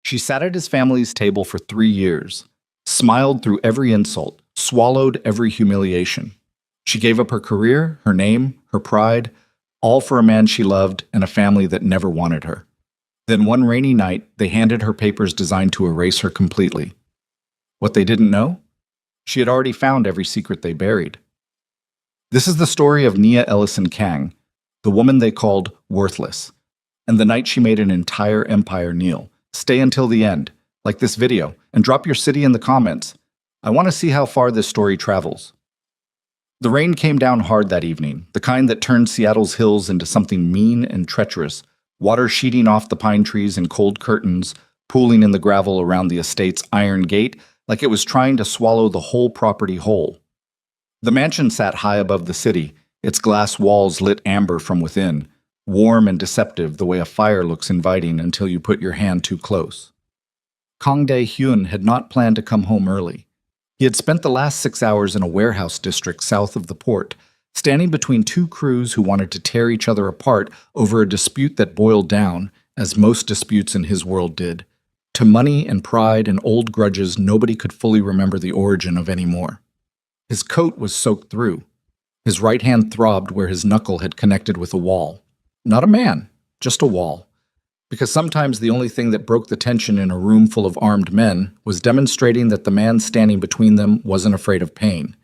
She sat at his family's table for 3 years, smiled through every insult, swallowed every humiliation. She gave up her career, her name, her pride, all for a man she loved and a family that never wanted her. Then one rainy night, they handed her papers designed to erase her completely. What they didn't know? She had already found every secret they buried. This is the story of Nia Ellison Kang, the woman they called worthless, and the night she made an entire empire kneel. Stay until the end, like this video, and drop your city in the comments. I want to see how far this story travels. The rain came down hard that evening, the kind that turned Seattle's hills into something mean and treacherous, water sheeting off the pine trees and cold curtains, pooling in the gravel around the estate's iron gate like it was trying to swallow the whole property whole. The mansion sat high above the city, its glass walls lit amber from within, warm and deceptive the way a fire looks inviting until you put your hand too close. Kang Dae-hyun had not planned to come home early. He had spent the last 6 hours in a warehouse district south of the port, standing between two crews who wanted to tear each other apart over a dispute that boiled down, as most disputes in his world did, to money and pride and old grudges nobody could fully remember the origin of anymore. His coat was soaked through. His right hand throbbed where his knuckle had connected with a wall. Not a man, just a wall. Because sometimes the only thing that broke the tension in a room full of armed men was demonstrating that the man standing between them wasn't afraid of pain,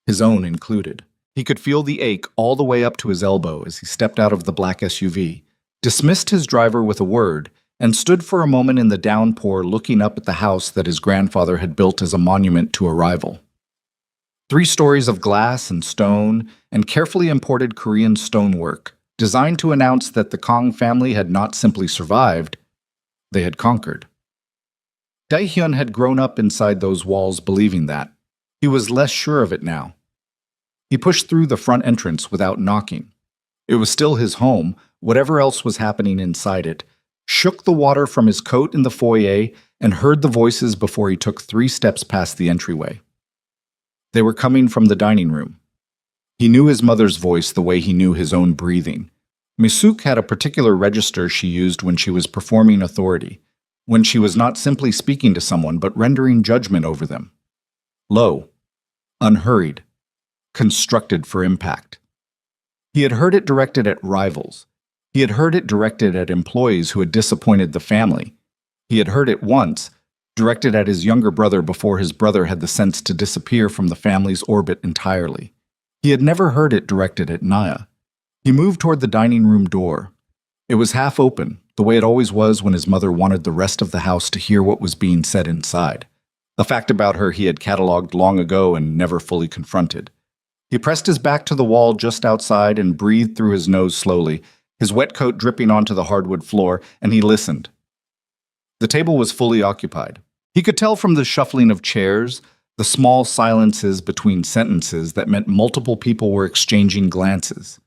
his own included. He could feel the ache all the way up to his elbow as he stepped out of the black SUV, dismissed his driver with a word, and stood for a moment in the downpour looking up at the house that his grandfather had built as a monument to a rival. 3 stories of glass and stone and carefully imported Korean stonework, designed to announce that the Kang family had not simply survived, they had conquered. Dae-hyun had grown up inside those walls believing that. He was less sure of it now. He pushed through the front entrance without knocking. It was still his home, whatever else was happening inside it, shook the water from his coat in the foyer, and heard the voices before he took 3 steps past the entryway. They were coming from the dining room. He knew his mother's voice the way he knew his own breathing. Mi-suk had a particular register she used when she was performing authority, when she was not simply speaking to someone but rendering judgment over them. Low, unhurried, constructed for impact. He had heard it directed at rivals. He had heard it directed at employees who had disappointed the family. He had heard it once, directed at his younger brother before his brother had the sense to disappear from the family's orbit entirely. He had never heard it directed at Nia. He moved toward the dining room door. It was half open, the way it always was when his mother wanted the rest of the house to hear what was being said inside. A fact about her he had catalogued long ago and never fully confronted. He pressed his back to the wall just outside and breathed through his nose slowly, his wet coat dripping onto the hardwood floor, and he listened. The table was fully occupied. He could tell from the shuffling of chairs, the small silences between sentences that meant multiple people were exchanging glances.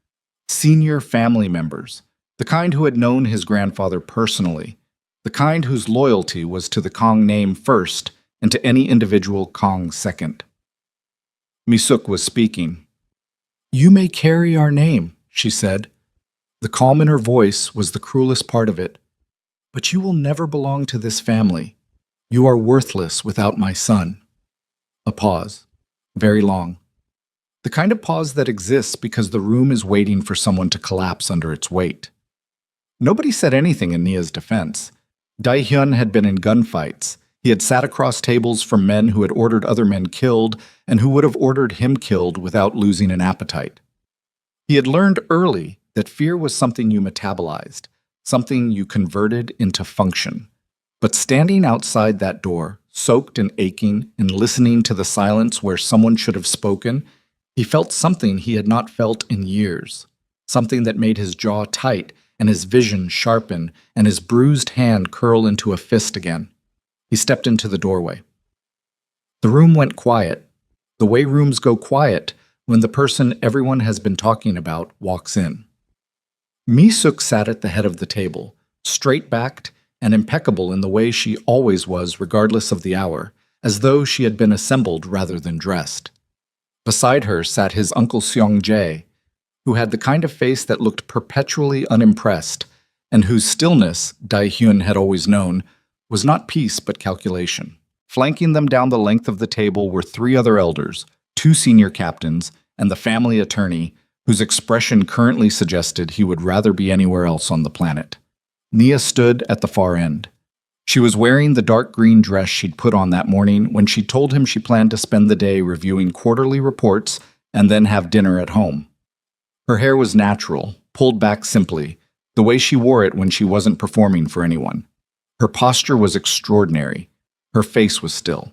Senior family members, the kind who had known his grandfather personally, the kind whose loyalty was to the Kang name first and to any individual Kang second. Mi-suk was speaking. "You may carry our name," she said. The calm in her voice was the cruelest part of it. "But you will never belong to this family. You are worthless without my son." A pause. Very long. The kind of pause that exists because the room is waiting for someone to collapse under its weight. Nobody said anything in Nia's defense. Dae-hyun had been in gunfights. He had sat across tables from men who had ordered other men killed and who would have ordered him killed without losing an appetite. He had learned early that fear was something you metabolized, something you converted into function. But standing outside that door, soaked and aching, and listening to the silence where someone should have spoken, he felt something he had not felt in years, something that made his jaw tight and his vision sharpen and his bruised hand curl into a fist again. He stepped into the doorway. The room went quiet, the way rooms go quiet when the person everyone has been talking about walks in. Mi-suk sat at the head of the table, straight-backed and impeccable in the way she always was regardless of the hour, as though she had been assembled rather than dressed. Beside her sat his Uncle Seong-jae, who had the kind of face that looked perpetually unimpressed, and whose stillness, Dae-hyun had always known, was not peace but calculation. Flanking them down the length of the table were three other elders, two senior captains, and the family attorney, whose expression currently suggested he would rather be anywhere else on the planet. Nia stood at the far end. She was wearing the dark green dress she'd put on that morning when she told him she planned to spend the day reviewing quarterly reports and then have dinner at home. Her hair was natural, pulled back simply, the way she wore it when she wasn't performing for anyone. Her posture was extraordinary. Her face was still.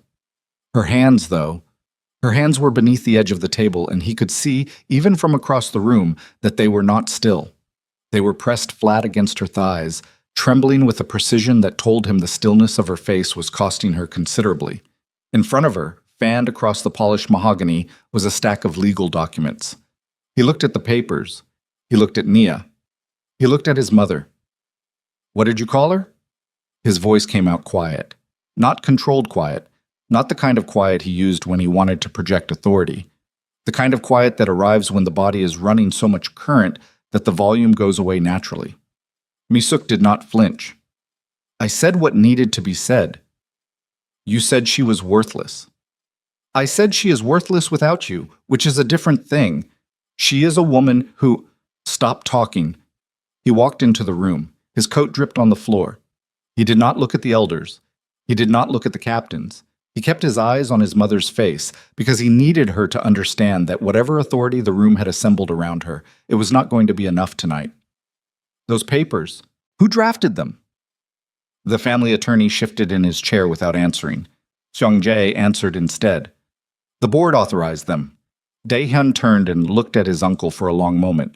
Her hands, though, her hands were beneath the edge of the table, and he could see, even from across the room, that they were not still. They were pressed flat against her thighs, trembling with a precision that told him the stillness of her face was costing her considerably. In front of her, fanned across the polished mahogany, was a stack of legal documents. He looked at the papers. He looked at Nia. He looked at his mother. "What did you call her?" His voice came out quiet. Not controlled quiet, not the kind of quiet he used when he wanted to project authority. The kind of quiet that arrives when the body is running so much current that the volume goes away naturally. Misuk did not flinch. "I said what needed to be said." "You said she was worthless." "I said she is worthless without you, which is a different thing. She is a woman who—" "Stop talking." He walked into the room. His coat dripped on the floor. He did not look at the elders. He did not look at the captains. He kept his eyes on his mother's face because he needed her to understand that whatever authority the room had assembled around her, it was not going to be enough tonight. "Those papers, who drafted them?" The family attorney shifted in his chair without answering. Seong-jae answered instead. "The board authorized them." Dae-hyun turned and looked at his uncle for a long moment.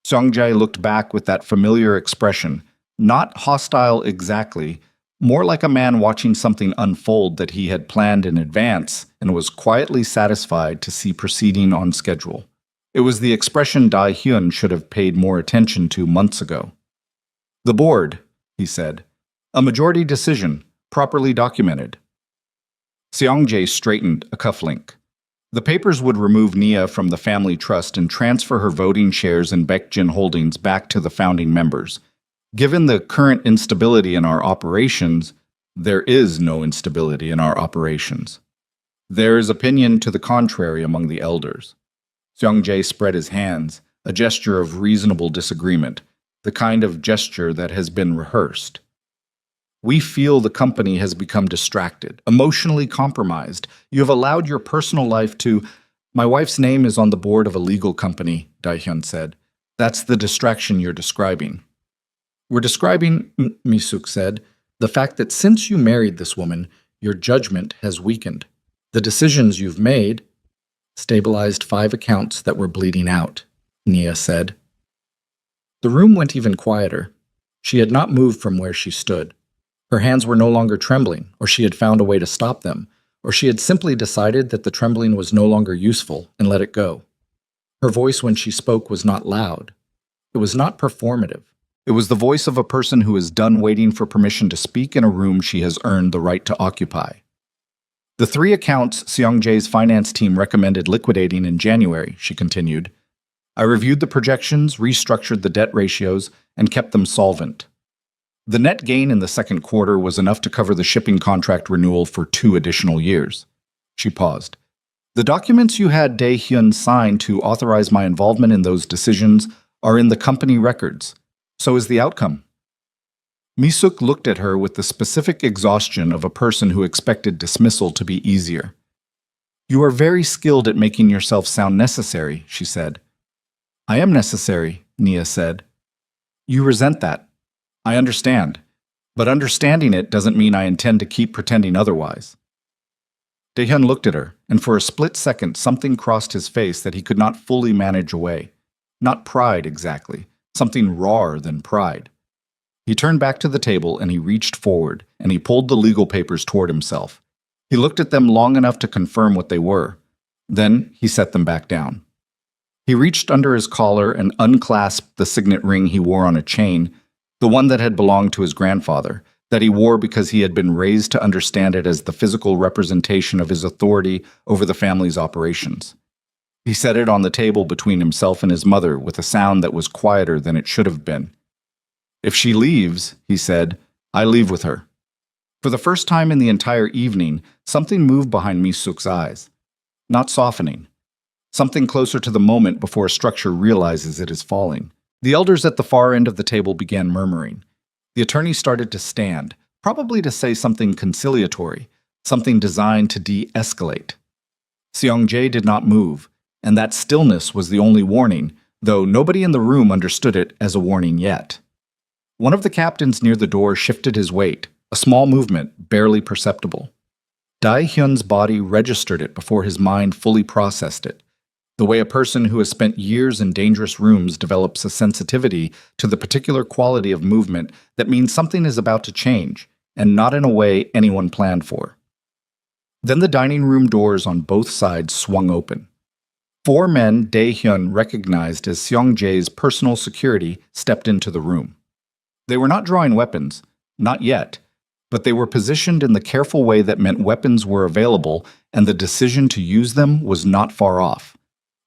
Seong-jae looked back with that familiar expression, not hostile exactly, more like a man watching something unfold that he had planned in advance and was quietly satisfied to see proceeding on schedule. It was the expression Dae-hyun should have paid more attention to months ago. "The board," he said. "A majority decision, properly documented." Seong-jae straightened a cufflink. The papers would remove Nia from the family trust and transfer her voting shares in Baekjin Holdings back to the founding members. Given the current instability in our operations, there is no instability in our operations. There is opinion to the contrary among the elders. Seong-jae spread his hands, a gesture of reasonable disagreement, the kind of gesture that has been rehearsed. "We feel the company has become distracted, emotionally compromised. You have allowed your personal life to—" "My wife's name is on the board of a legal company," Dae-hyun said. "That's the distraction you're describing." "We're describing," Misuk said, "the fact that since you married this woman, your judgment has weakened. The decisions you've made—" "Stabilized 5 accounts that were bleeding out," Nia said. The room went even quieter. She had not moved from where she stood. Her hands were no longer trembling, or she had found a way to stop them, or she had simply decided that the trembling was no longer useful and let it go. Her voice when she spoke was not loud. It was not performative. It was the voice of a person who is done waiting for permission to speak in a room she has earned the right to occupy. "The 3 accounts Seong-jae's finance team recommended liquidating in January," she continued. "I reviewed the projections, restructured the debt ratios, and kept them solvent. The net gain in the second quarter was enough to cover the shipping contract renewal for 2 additional years." She paused. "The documents you had Dae-hyun sign to authorize my involvement in those decisions are in the company records. So is the outcome." Misuk looked at her with the specific exhaustion of a person who expected dismissal to be easier. "You are very skilled at making yourself sound necessary," she said. "I am necessary," Nia said. "You resent that. I understand. But understanding it doesn't mean I intend to keep pretending otherwise." Dae-hyun looked at her, and for a split second something crossed his face that he could not fully manage away. Not pride, exactly. Something rawer than pride. He turned back to the table and he reached forward, and he pulled the legal papers toward himself. He looked at them long enough to confirm what they were. Then he set them back down. He reached under his collar and unclasped the signet ring he wore on a chain, the one that had belonged to his grandfather, that he wore because he had been raised to understand it as the physical representation of his authority over the family's operations. He set it on the table between himself and his mother with a sound that was quieter than it should have been. "If she leaves," he said, "I leave with her." For the first time in the entire evening, something moved behind Mi-suk's eyes. Not softening. Something closer to the moment before a structure realizes it is falling. The elders at the far end of the table began murmuring. The attorney started to stand, probably to say something conciliatory, something designed to de-escalate. Seong-jae did not move, and that stillness was the only warning, though nobody in the room understood it as a warning yet. One of the captains near the door shifted his weight, a small movement, barely perceptible. Dae-hyun's body registered it before his mind fully processed it, the way a person who has spent years in dangerous rooms develops a sensitivity to the particular quality of movement that means something is about to change, and not in a way anyone planned for. Then the dining room doors on both sides swung open. 4 men Dae-hyun recognized as Seong-jae's personal security stepped into the room. They were not drawing weapons, not yet, but they were positioned in the careful way that meant weapons were available and the decision to use them was not far off.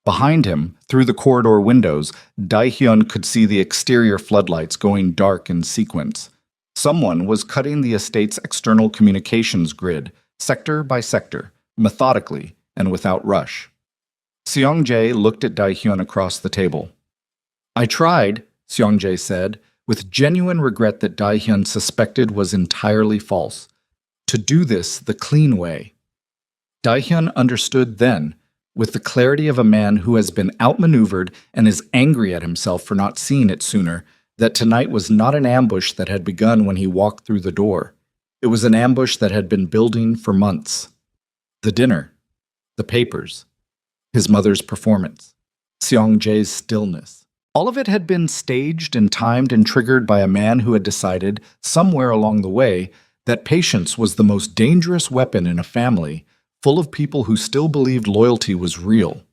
Behind him, through the corridor windows, Dae-hyun could see the exterior floodlights going dark in sequence. Someone was cutting the estate's external communications grid, sector by sector, methodically and without rush. Seong-jae looked at Dae-hyun across the table. "I tried," Seong-jae said, with genuine regret that Dae-hyun suspected was entirely false, "to do this the clean way." Dae-hyun understood then, with the clarity of a man who has been outmaneuvered and is angry at himself for not seeing it sooner, that tonight was not an ambush that had begun when he walked through the door. It was an ambush that had been building for months. The dinner, the papers, his mother's performance, Seong-jae's stillness. All of it had been staged and timed and triggered by a man who had decided, somewhere along the way, that patience was the most dangerous weapon in a family, full of people who still believed loyalty was real.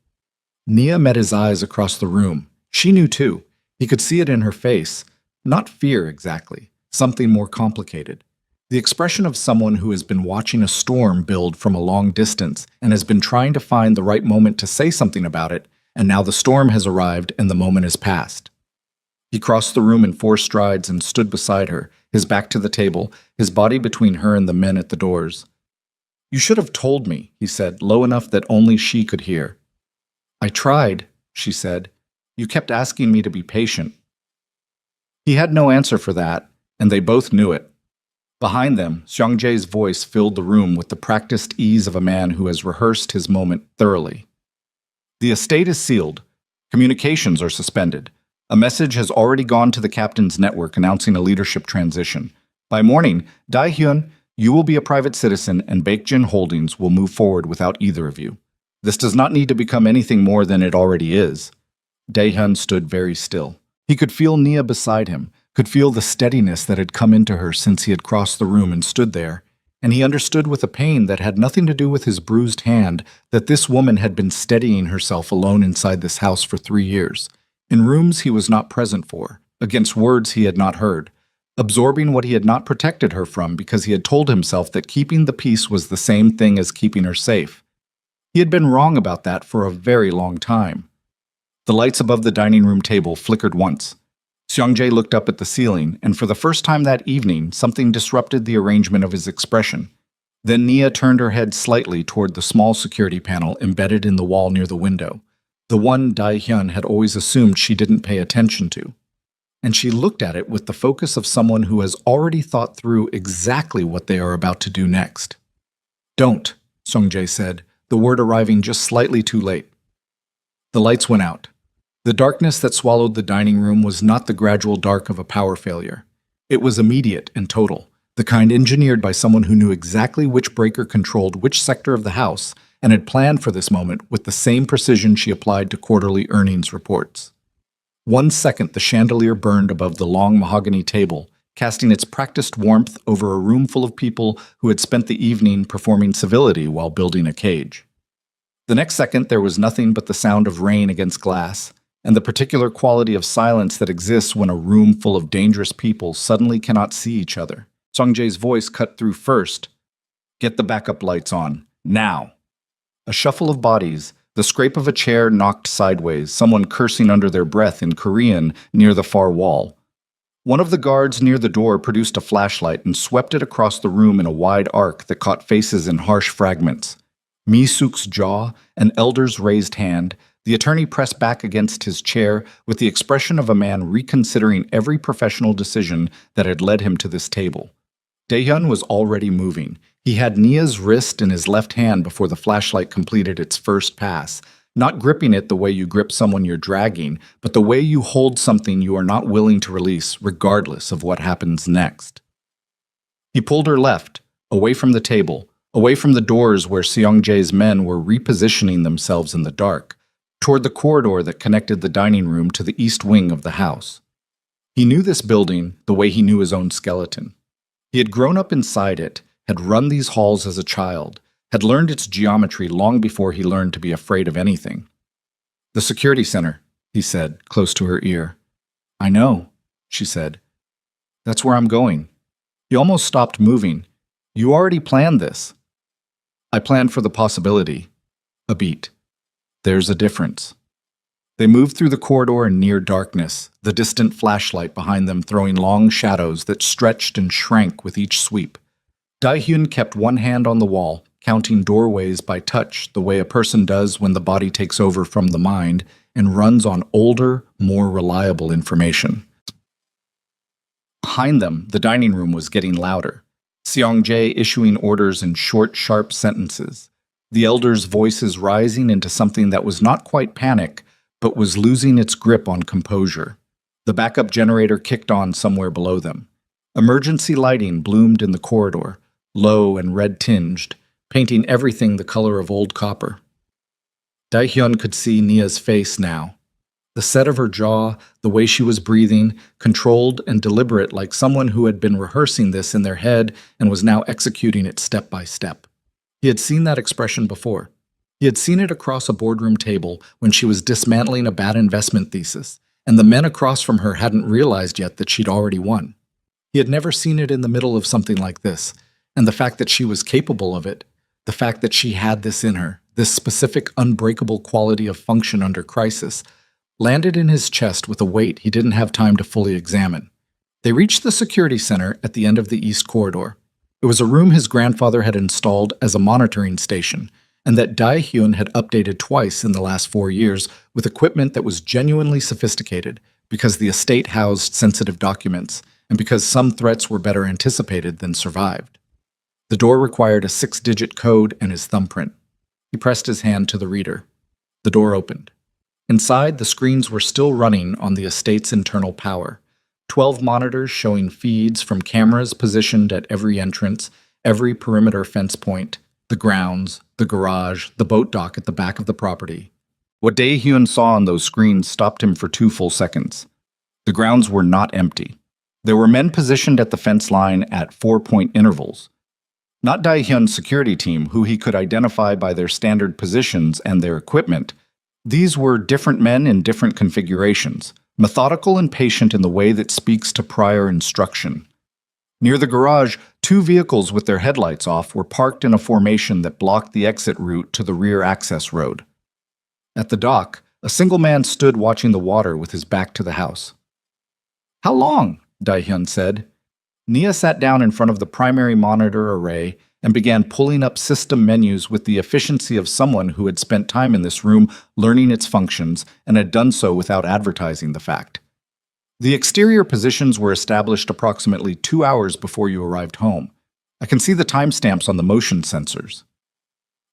Nia met his eyes across the room. She knew too. He could see it in her face. Not fear exactly, something more complicated. The expression of someone who has been watching a storm build from a long distance and has been trying to find the right moment to say something about it, and now the storm has arrived and the moment has passed. He crossed the room in 4 strides and stood beside her, his back to the table, his body between her and the men at the doors. "You should have told me," he said, low enough that only she could hear. "I tried," she said. "You kept asking me to be patient." He had no answer for that, and they both knew it. Behind them, Seong-jae's voice filled the room with the practiced ease of a man who has rehearsed his moment thoroughly. "The estate is sealed. Communications are suspended. A message has already gone to the captain's network announcing a leadership transition. By morning, Dae-hyun, you will be a private citizen and Baekjin Holdings will move forward without either of you. This does not need to become anything more than it already is." Dae-hyun stood very still. He could feel Nia beside him, could feel the steadiness that had come into her since he had crossed the room and stood there, and he understood with a pain that had nothing to do with his bruised hand that this woman had been steadying herself alone inside this house for 3 years, in rooms he was not present for, against words he had not heard, absorbing what he had not protected her from because he had told himself that keeping the peace was the same thing as keeping her safe. He had been wrong about that for a very long time. The lights above the dining room table flickered once. Seong-jae looked up at the ceiling, and for the first time that evening, something disrupted the arrangement of his expression. Then Nia turned her head slightly toward the small security panel embedded in the wall near the window, the one Dae-hyun had always assumed she didn't pay attention to. And she looked at it with the focus of someone who has already thought through exactly what they are about to do next. "Don't," Seong-jae said, the word arriving just slightly too late. The lights went out. The darkness that swallowed the dining room was not the gradual dark of a power failure. It was immediate and total, the kind engineered by someone who knew exactly which breaker controlled which sector of the house and had planned for this moment with the same precision she applied to quarterly earnings reports. 1 second the chandelier burned above the long mahogany table, casting its practiced warmth over a room full of people who had spent the evening performing civility while building a cage. The next second there was nothing but the sound of rain against glass, and the particular quality of silence that exists when a room full of dangerous people suddenly cannot see each other. Seong-jae's voice cut through first. "Get the backup lights on, now." A shuffle of bodies, the scrape of a chair knocked sideways, someone cursing under their breath in Korean near the far wall. One of the guards near the door produced a flashlight and swept it across the room in a wide arc that caught faces in harsh fragments. Mi-suk's jaw, an elder's raised hand, the attorney pressed back against his chair with the expression of a man reconsidering every professional decision that had led him to this table. Dae-hyun was already moving. He had Nia's wrist in his left hand before the flashlight completed its first pass, not gripping it the way you grip someone you're dragging, but the way you hold something you are not willing to release, regardless of what happens next. He pulled her left, away from the table, away from the doors where Seong-jae's men were repositioning themselves in the dark, toward the corridor that connected the dining room to the east wing of the house. He knew this building the way he knew his own skeleton. He had grown up inside it, had run these halls as a child, had learned its geometry long before he learned to be afraid of anything. "The security center," he said, close to her ear. "I know," she said. "That's where I'm going." He almost stopped moving. "You already planned this." "I planned for the possibility." A beat. "There's a difference." They moved through the corridor in near darkness, the distant flashlight behind them throwing long shadows that stretched and shrank with each sweep. Dae-hyun kept one hand on the wall, counting doorways by touch the way a person does when the body takes over from the mind and runs on older, more reliable information. Behind them, the dining room was getting louder. Seong-jae issuing orders in short, sharp sentences. The elders' voices rising into something that was not quite panic, but was losing its grip on composure. The backup generator kicked on somewhere below them. Emergency lighting bloomed in the corridor, low and red-tinged, painting everything the color of old copper. Dae-hyun could see Nia's face now. The set of her jaw, the way she was breathing, controlled and deliberate like someone who had been rehearsing this in their head and was now executing it step by step. He had seen that expression before. He had seen it across a boardroom table when she was dismantling a bad investment thesis, and the men across from her hadn't realized yet that she'd already won. He had never seen it in the middle of something like this, and the fact that she was capable of it, the fact that she had this in her, this specific unbreakable quality of function under crisis, landed in his chest with a weight he didn't have time to fully examine. They reached the security center at the end of the east corridor. It was a room his grandfather had installed as a monitoring station, and that Dae-hyun had updated twice in the last 4 years with equipment that was genuinely sophisticated because the estate housed sensitive documents and because some threats were better anticipated than survived. The door required a 6-digit code and his thumbprint. He pressed his hand to the reader. The door opened. Inside, the screens were still running on the estate's internal power. 12 monitors showing feeds from cameras positioned at every entrance, every perimeter fence point, the grounds, the garage, the boat dock at the back of the property. What Dae-hyun saw on those screens stopped him for 2 full seconds. The grounds were not empty. There were men positioned at the fence line at 4-point intervals. Not Dae-hyun's security team, who he could identify by their standard positions and their equipment. These were different men in different configurations, methodical and patient in the way that speaks to prior instruction. Near the garage, 2 vehicles with their headlights off were parked in a formation that blocked the exit route to the rear access road. At the dock, a single man stood watching the water with his back to the house. "How long?" Dae-hyun said. Nia sat down in front of the primary monitor array and began pulling up system menus with the efficiency of someone who had spent time in this room learning its functions and had done so without advertising the fact. The exterior positions were established approximately 2 hours before you arrived home. I can see the timestamps on the motion sensors.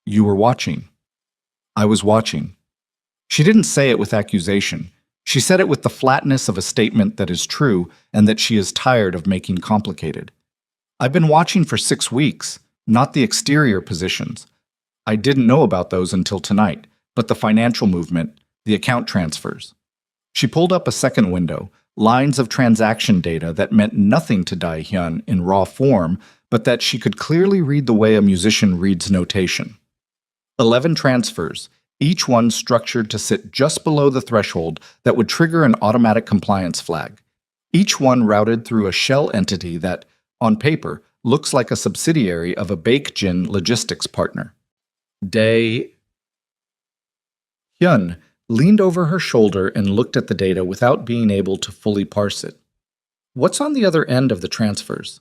You were watching. I was watching. She didn't say it with accusation. She said it with the flatness of a statement that is true and that she is tired of making complicated. I've been watching for 6 weeks, not the exterior positions. I didn't know about those until tonight, but the financial movement, the account transfers. She pulled up a second window, lines of transaction data that meant nothing to Dae-hyun in raw form, but that she could clearly read the way a musician reads notation. 11 transfers, each one structured to sit just below the threshold that would trigger an automatic compliance flag. Each one routed through a shell entity that, on paper, looks like a subsidiary of a Baekjin logistics partner. Dae-hyun leaned over her shoulder and looked at the data without being able to fully parse it. What's on the other end of the transfers?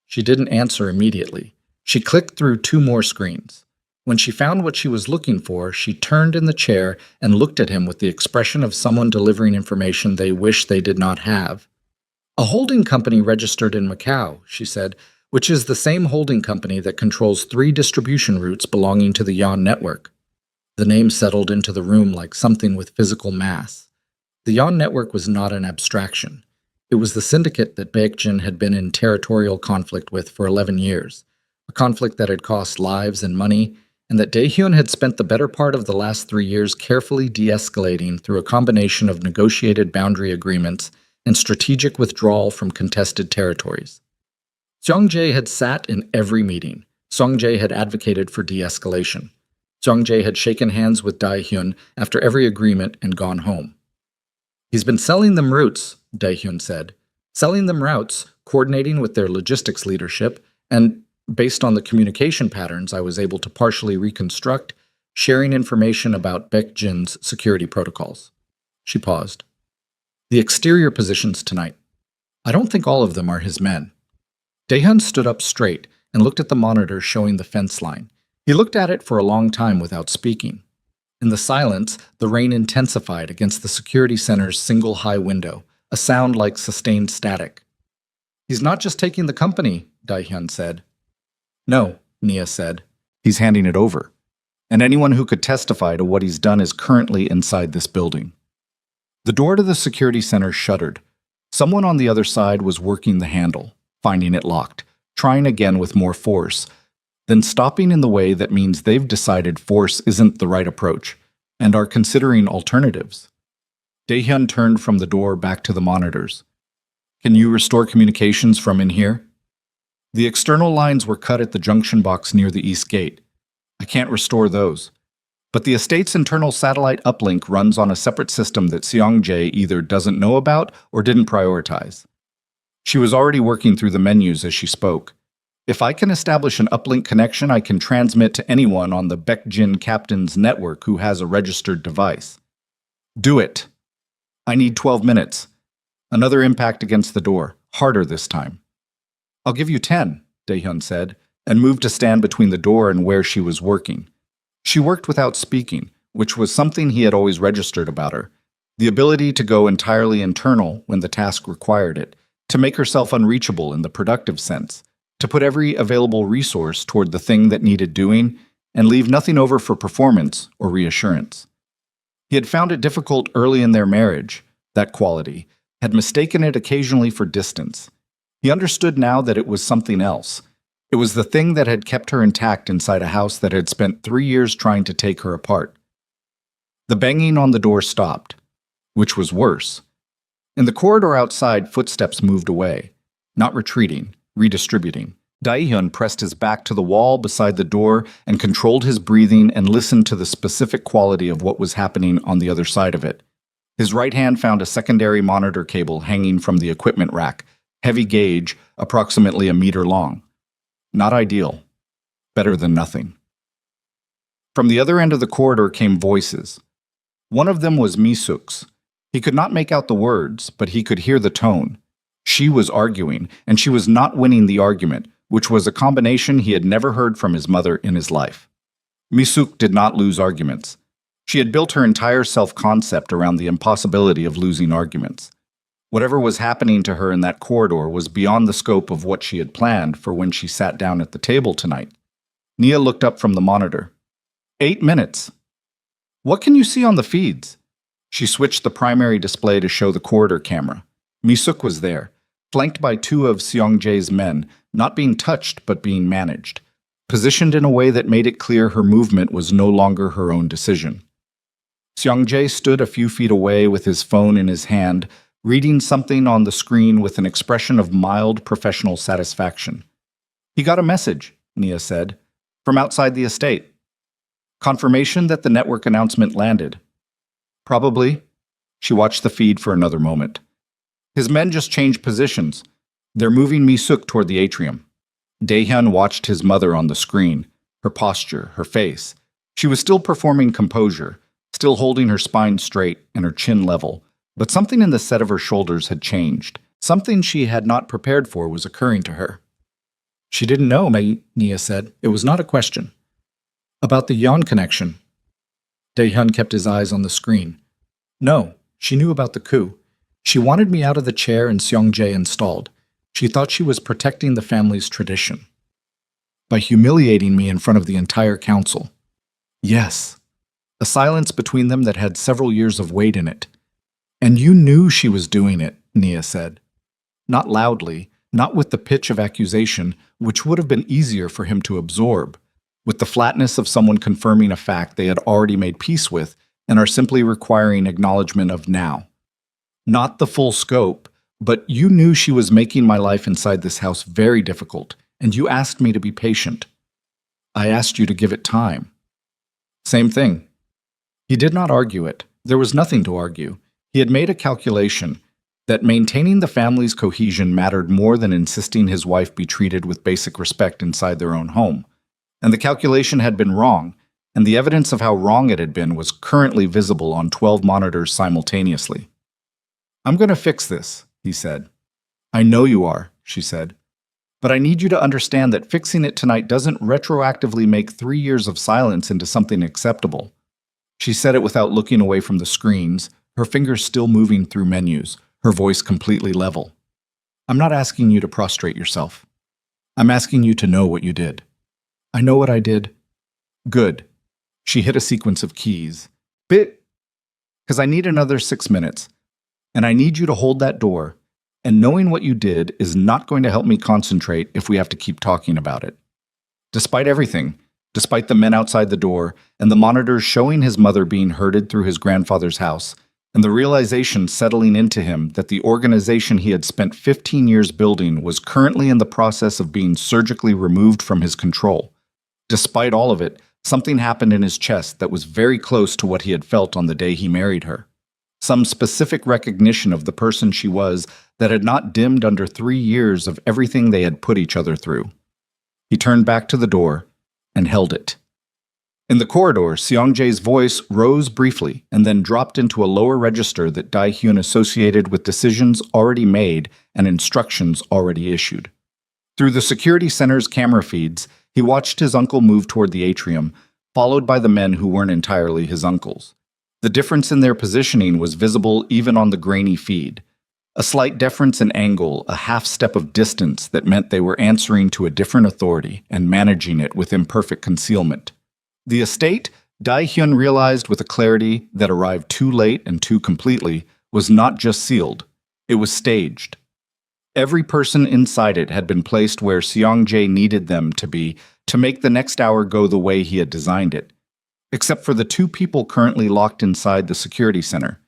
She didn't answer immediately. She clicked through two more screens. When she found what she was looking for, she turned in the chair and looked at him with the expression of someone delivering information they wish they did not have. A holding company registered in Macau, she said, which is the same holding company that controls 3 distribution routes belonging to the Yan network. The name settled into the room like something with physical mass. The Yan network was not an abstraction. It was the syndicate that Baekjin had been in territorial conflict with for 11 years, a conflict that had cost lives and money, and that Daehyun had spent the better part of the last 3 years carefully de-escalating through a combination of negotiated boundary agreements and strategic withdrawal from contested territories. Seong-jae had sat in every meeting. Seong-jae had advocated for de-escalation. Seong-jae had shaken hands with Daehyun after every agreement and gone home. He's been selling them routes, Daehyun said. Selling them routes, coordinating with their logistics leadership, and, based on the communication patterns I was able to partially reconstruct, sharing information about Baekjin's security protocols. She paused. The exterior positions tonight. I don't think all of them are his men. Daehyun stood up straight and looked at the monitor showing the fence line. He looked at it for a long time without speaking. In the silence, the rain intensified against the security center's single high window, a sound like sustained static. He's not just taking the company, Daehyun said. No, Nia said. He's handing it over. And anyone who could testify to what he's done is currently inside this building. The door to the security center shuddered. Someone on the other side was working the handle, finding it locked, trying again with more force, then stopping in the way that means they've decided force isn't the right approach and are considering alternatives. Daehyun turned from the door back to the monitors. Can you restore communications from in here? The external lines were cut at the junction box near the east gate. I can't restore those. But the estate's internal satellite uplink runs on a separate system that Seong-jae either doesn't know about or didn't prioritize. She was already working through the menus as she spoke. If I can establish an uplink connection, I can transmit to anyone on the Baekjin captain's network who has a registered device. Do it. I need 12 minutes. Another impact against the door, harder this time. I'll give you 10, Daehyun said, and moved to stand between the door and where she was working. She worked without speaking, which was something he had always registered about her. The ability to go entirely internal when the task required it, to make herself unreachable in the productive sense, to put every available resource toward the thing that needed doing, and leave nothing over for performance or reassurance. He had found it difficult early in their marriage, that quality, had mistaken it occasionally for distance. He understood now that it was something else. It was the thing that had kept her intact inside a house that had spent 3 years trying to take her apart. The banging on the door stopped, which was worse. In the corridor outside, footsteps moved away, not retreating, redistributing. Daehyun pressed his back to the wall beside the door and controlled his breathing and listened to the specific quality of what was happening on the other side of it. His right hand found a secondary monitor cable hanging from the equipment rack, heavy gauge, approximately a meter long. Not ideal. Better than nothing. From the other end of the corridor came voices. One of them was Misuk's. He could not make out the words, but he could hear the tone. She was arguing, and she was not winning the argument, which was a combination he had never heard from his mother in his life. Misuk did not lose arguments. She had built her entire self-concept around the impossibility of losing arguments. Whatever was happening to her in that corridor was beyond the scope of what she had planned for when she sat down at the table tonight. Nia looked up from the monitor. 8 minutes. What can you see on the feeds? She switched the primary display to show the corridor camera. Misuk was there, flanked by 2 of Seong-jae's men, not being touched but being managed, positioned in a way that made it clear her movement was no longer her own decision. Seong-jae stood a few feet away with his phone in his hand, reading something on the screen with an expression of mild professional satisfaction. He got a message, Nia said, from outside the estate. Confirmation that the network announcement landed. Probably. She watched the feed for another moment. His men just changed positions. They're moving Misuk toward the atrium. Daehyun watched his mother on the screen, her posture, her face. She was still performing composure, still holding her spine straight and her chin level, but something in the set of her shoulders had changed, Something she had not prepared for was occurring to her. She didn't know, Nia said. It was not a question. About the Yon connection. Dae-hyun kept his eyes on the screen. No, she knew about the coup. She wanted me out of the chair and Seong-jae installed. She thought she was protecting the family's tradition. By humiliating me in front of the entire council. Yes. A silence between them that had several years of weight in it. And you knew she was doing it, Nia said. Not loudly, not with the pitch of accusation, which would have been easier for him to absorb, with the flatness of someone confirming a fact they had already made peace with and are simply requiring acknowledgement of now. Not the full scope, but you knew she was making my life inside this house very difficult, and you asked me to be patient. I asked you to give it time. Same thing. He did not argue it. There was nothing to argue. He had made a calculation that maintaining the family's cohesion mattered more than insisting his wife be treated with basic respect inside their own home. And the calculation had been wrong, and the evidence of how wrong it had been was currently visible on 12 monitors simultaneously. I'm going to fix this, he said. I know you are, she said. But I need you to understand that fixing it tonight doesn't retroactively make 3 years of silence into something acceptable. She said it without looking away from the screens, her fingers still moving through menus, her voice completely level. I'm not asking you to prostrate yourself. I'm asking you to know what you did. I know what I did. Good. She hit a sequence of keys. Because I need another 6 minutes. And I need you to hold that door. And knowing what you did is not going to help me concentrate if we have to keep talking about it. Despite everything, despite the men outside the door and the monitors showing his mother being herded through his grandfather's house, and the realization settling into him that the organization he had spent 15 years building was currently in the process of being surgically removed from his control. Despite all of it, something happened in his chest that was very close to what he had felt on the day he married her. Some specific recognition of the person she was that had not dimmed under 3 years of everything they had put each other through. He turned back to the door and held it. In the corridor, Seong-jae's voice rose briefly and then dropped into a lower register that Dae-hyun associated with decisions already made and instructions already issued. Through the security center's camera feeds, he watched his uncle move toward the atrium, followed by the men who weren't entirely his uncles. The difference in their positioning was visible even on the grainy feed. A slight difference in angle, a half step of distance that meant they were answering to a different authority and managing it with imperfect concealment. The estate, Dae-hyun realized with a clarity that arrived too late and too completely, was not just sealed. It was staged. Every person inside it had been placed where Seong-jae needed them to be to make the next hour go the way he had designed it. Except for the 2 people currently locked inside the security center.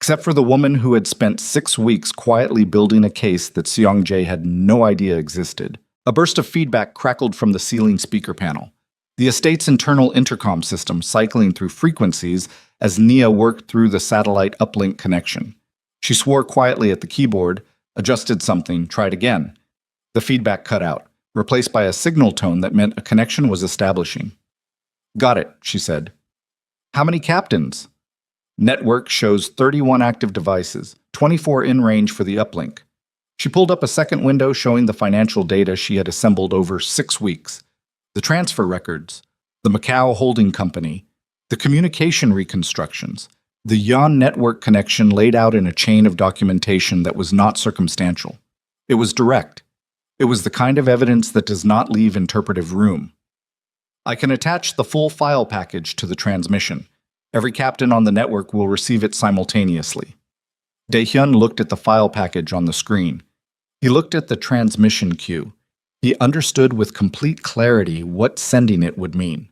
Except for the woman who had spent 6 weeks quietly building a case that Seong-jae had no idea existed. A burst of feedback crackled from the ceiling speaker panel. The estate's internal intercom system cycling through frequencies as Nia worked through the satellite uplink connection. She swore quietly at the keyboard, adjusted something, tried again. The feedback cut out, replaced by a signal tone that meant a connection was establishing. Got it, she said. How many captains? Network shows 31 active devices, 24 in range for the uplink. She pulled up a second window showing the financial data she had assembled over 6 weeks. The transfer records, the Macau holding company, the communication reconstructions, the Yon network connection laid out in a chain of documentation that was not circumstantial. It was direct. It was the kind of evidence that does not leave interpretive room. I can attach the full file package to the transmission. Every captain on the network will receive it simultaneously. Dae-hyun looked at the file package on the screen. He looked at the transmission queue. He understood with complete clarity what sending it would mean.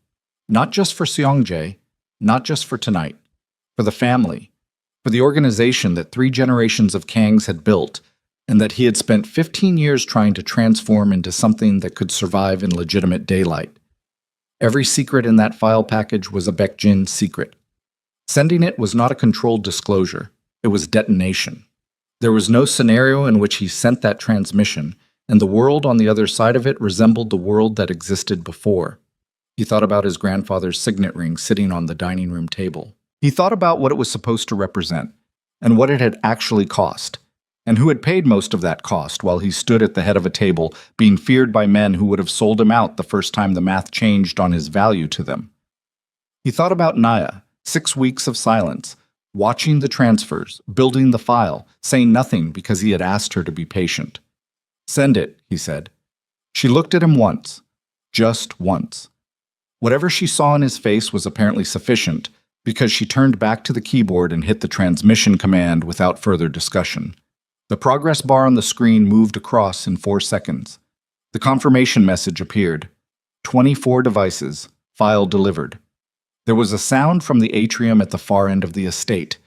Not just for Seong-jae, not just for tonight, for the family, for the organization that 3 generations of Kangs had built, and that he had spent 15 years trying to transform into something that could survive in legitimate daylight. Every secret in that file package was a Baekjin secret. Sending it was not a controlled disclosure, it was detonation. There was no scenario in which he sent that transmission, and the world on the other side of it resembled the world that existed before. He thought about his grandfather's signet ring sitting on the dining room table. He thought about what it was supposed to represent, and what it had actually cost. and who had paid most of that cost while he stood at the head of a table, being feared by men who would have sold him out the first time the math changed on his value to them. He thought about Naya, 6 weeks of silence, watching the transfers, building the file, saying nothing because he had asked her to be patient. "Send it," he said. She looked at him once, just once. Whatever she saw in his face was apparently sufficient, because she turned back to the keyboard and hit the transmission command without further discussion. The progress bar on the screen moved across in 4 seconds. The confirmation message appeared. 24 devices, file delivered. There was a sound from the atrium at the far end of the estate,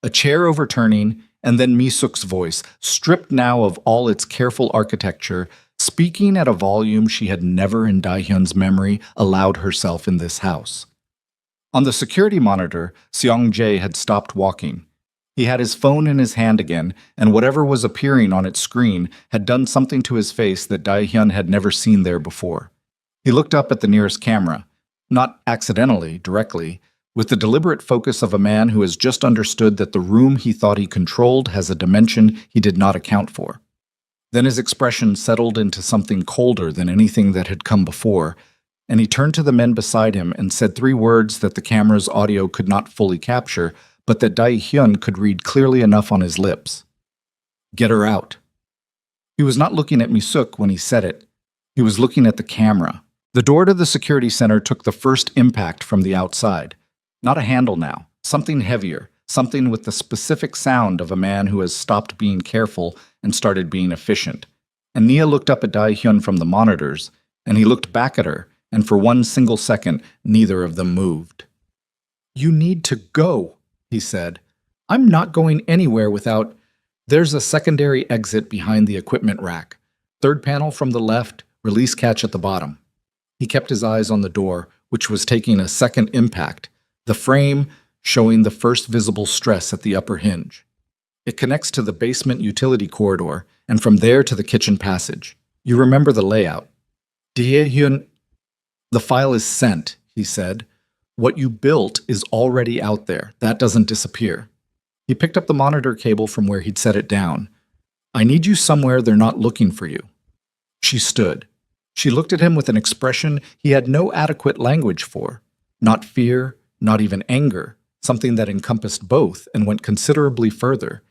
a chair overturning, and then Misuk's voice, stripped now of all its careful architecture, speaking at a volume she had never in Daehyun's memory allowed herself in this house. On the security monitor, Seong-jae had stopped walking. He had his phone in his hand again, and whatever was appearing on its screen had done something to his face that Daehyun had never seen there before. He looked up at the nearest camera, not accidentally, directly, with the deliberate focus of a man who has just understood that the room he thought he controlled has a dimension he did not account for. Then his expression settled into something colder than anything that had come before, and he turned to the men beside him and said 3 words that the camera's audio could not fully capture, but that Daehyun could read clearly enough on his lips. "Get her out." He was not looking at Misuk when he said it. He was looking at the camera. The door to the security center took the first impact from the outside. Not a handle now, something heavier, something with the specific sound of a man who has stopped being careful and started being efficient. And Nia looked up at Daehyun from the monitors, and he looked back at her, and for 1 single second, neither of them moved. "You need to go," he said. "I'm not going anywhere without—" There's a secondary exit behind the equipment rack. 3rd panel from the left, release catch at the bottom. He kept his eyes on the door, which was taking a second impact, the frame showing the first visible stress at the upper hinge. It connects to the basement utility corridor, and from there to the kitchen passage. You remember the layout. Daehyun, "The file is sent," he said. "What you built is already out there. That doesn't disappear." He picked up the monitor cable from where he'd set it down. "I need you somewhere they're not looking for you." She stood. She looked at him with an expression he had no adequate language for. Not fear, not even anger, something that encompassed both and went considerably further.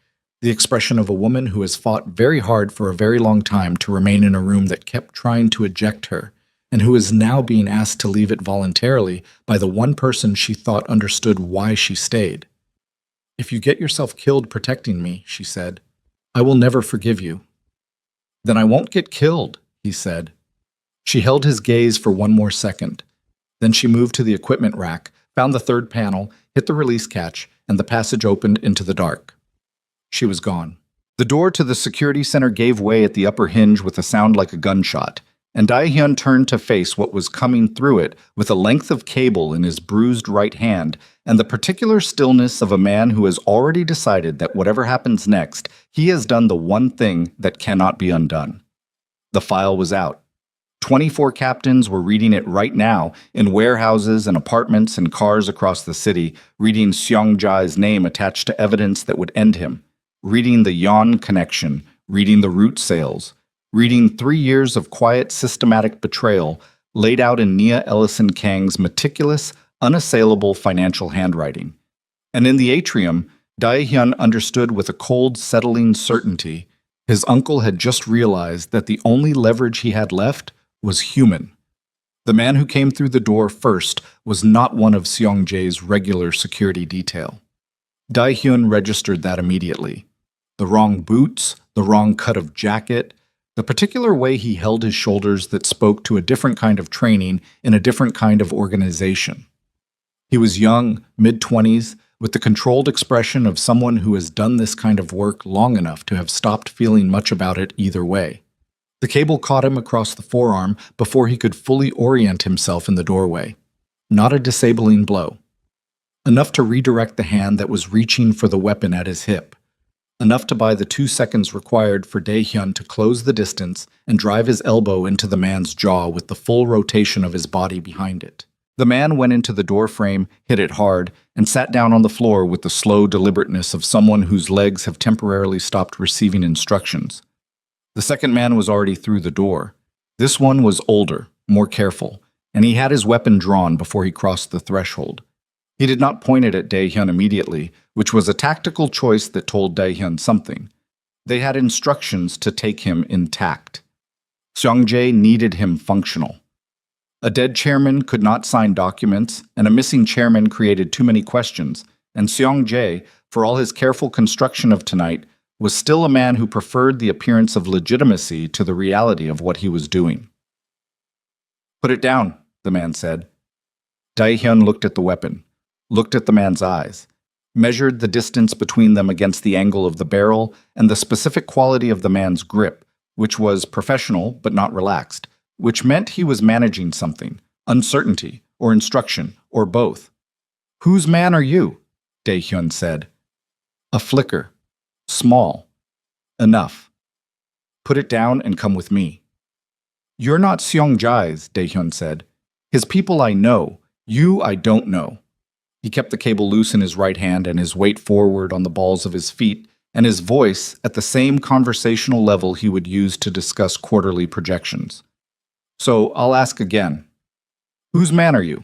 The expression of a woman who has fought very hard for a very long time to remain in a room that kept trying to eject her, and who is now being asked to leave it voluntarily by the one person she thought understood why she stayed. "If you get yourself killed protecting me," she said, "I will never forgive you." "Then I won't get killed," he said. She held his gaze for 1 more second. Then she moved to the equipment rack, found the 3rd panel, hit the release catch, and the passage opened into the dark. She was gone. The door to the security center gave way at the upper hinge with a sound like a gunshot, and Daehyun turned to face what was coming through it with a length of cable in his bruised right hand and the particular stillness of a man who has already decided that whatever happens next, he has done the one thing that cannot be undone. The file was out. 24 captains were reading it right now in warehouses and apartments and cars across the city, reading Seong-jae's name attached to evidence that would end him, reading the Yon connection, reading the root sales, reading 3 years of quiet, systematic betrayal laid out in Nia Ellison Kang's meticulous, unassailable financial handwriting. And in the atrium, Daehyun understood with a cold, settling certainty his uncle had just realized that the only leverage he had left was human. The man who came through the door first was not one of Seong-jae's regular security detail. Daehyun registered that immediately. The wrong boots, the wrong cut of jacket, the particular way he held his shoulders that spoke to a different kind of training in a different kind of organization. He was young, mid-20s, with the controlled expression of someone who has done this kind of work long enough to have stopped feeling much about it either way. The cable caught him across the forearm before he could fully orient himself in the doorway. Not a disabling blow. Enough to redirect the hand that was reaching for the weapon at his hip. Enough to buy the 2 seconds required for Daehyun to close the distance and drive his elbow into the man's jaw with the full rotation of his body behind it. The man went into the door frame, hit it hard, and sat down on the floor with the slow deliberateness of someone whose legs have temporarily stopped receiving instructions. The second man was already through the door. This one was older, more careful, and he had his weapon drawn before he crossed the threshold. He did not point it at Dae-hyun immediately, which was a tactical choice that told Dae-hyun something. They had instructions to take him intact. Seong-jae needed him functional. A dead chairman could not sign documents, and a missing chairman created too many questions, and Seong-jae, for all his careful construction of tonight, was still a man who preferred the appearance of legitimacy to the reality of what he was doing. "Put it down," the man said. Dae-hyun looked at the weapon, looked at the man's eyes, measured the distance between them against the angle of the barrel and the specific quality of the man's grip, which was professional but not relaxed, which meant he was managing something, uncertainty, or instruction, or both. "Whose man are you?" Dae-hyun said. "A flicker. Small. Enough. Put it down and come with me." "You're not Seong-jae's," Dae-hyun said. "His people I know. You I don't know." He kept the cable loose in his right hand and his weight forward on the balls of his feet, and his voice at the same conversational level he would use to discuss quarterly projections. "So I'll ask again. Whose man are you?"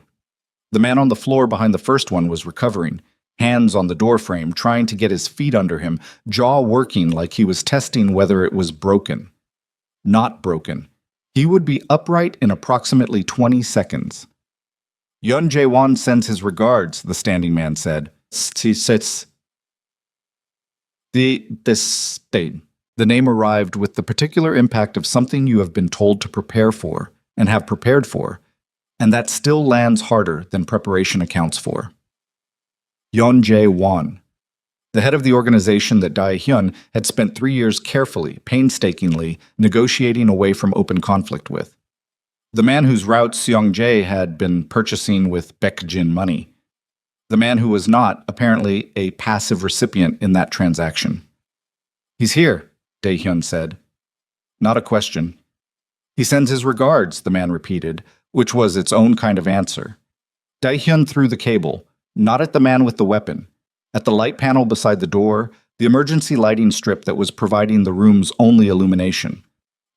The man on the floor behind the first one was recovering, hands on the doorframe, trying to get his feet under him, jaw working like he was testing whether it was broken. Not broken. He would be upright in approximately 20 seconds. "Yeon Jae-won sends his regards," the standing man said. The name arrived with the particular impact of something you have been told to prepare for, and have prepared for, and that still lands harder than preparation accounts for. Yeon Jae-won, the head of the organization that Dae-hyun had spent 3 years carefully, painstakingly, negotiating away from open conflict with. The man whose route Seong-jae had been purchasing with Baekjin money. The man who was not, apparently, a passive recipient in that transaction. "He's here," Dae-hyun said. Not a question. "He sends his regards," the man repeated, which was its own kind of answer. Dae-hyun threw the cable, not at the man with the weapon, at the light panel beside the door, the emergency lighting strip that was providing the room's only illumination.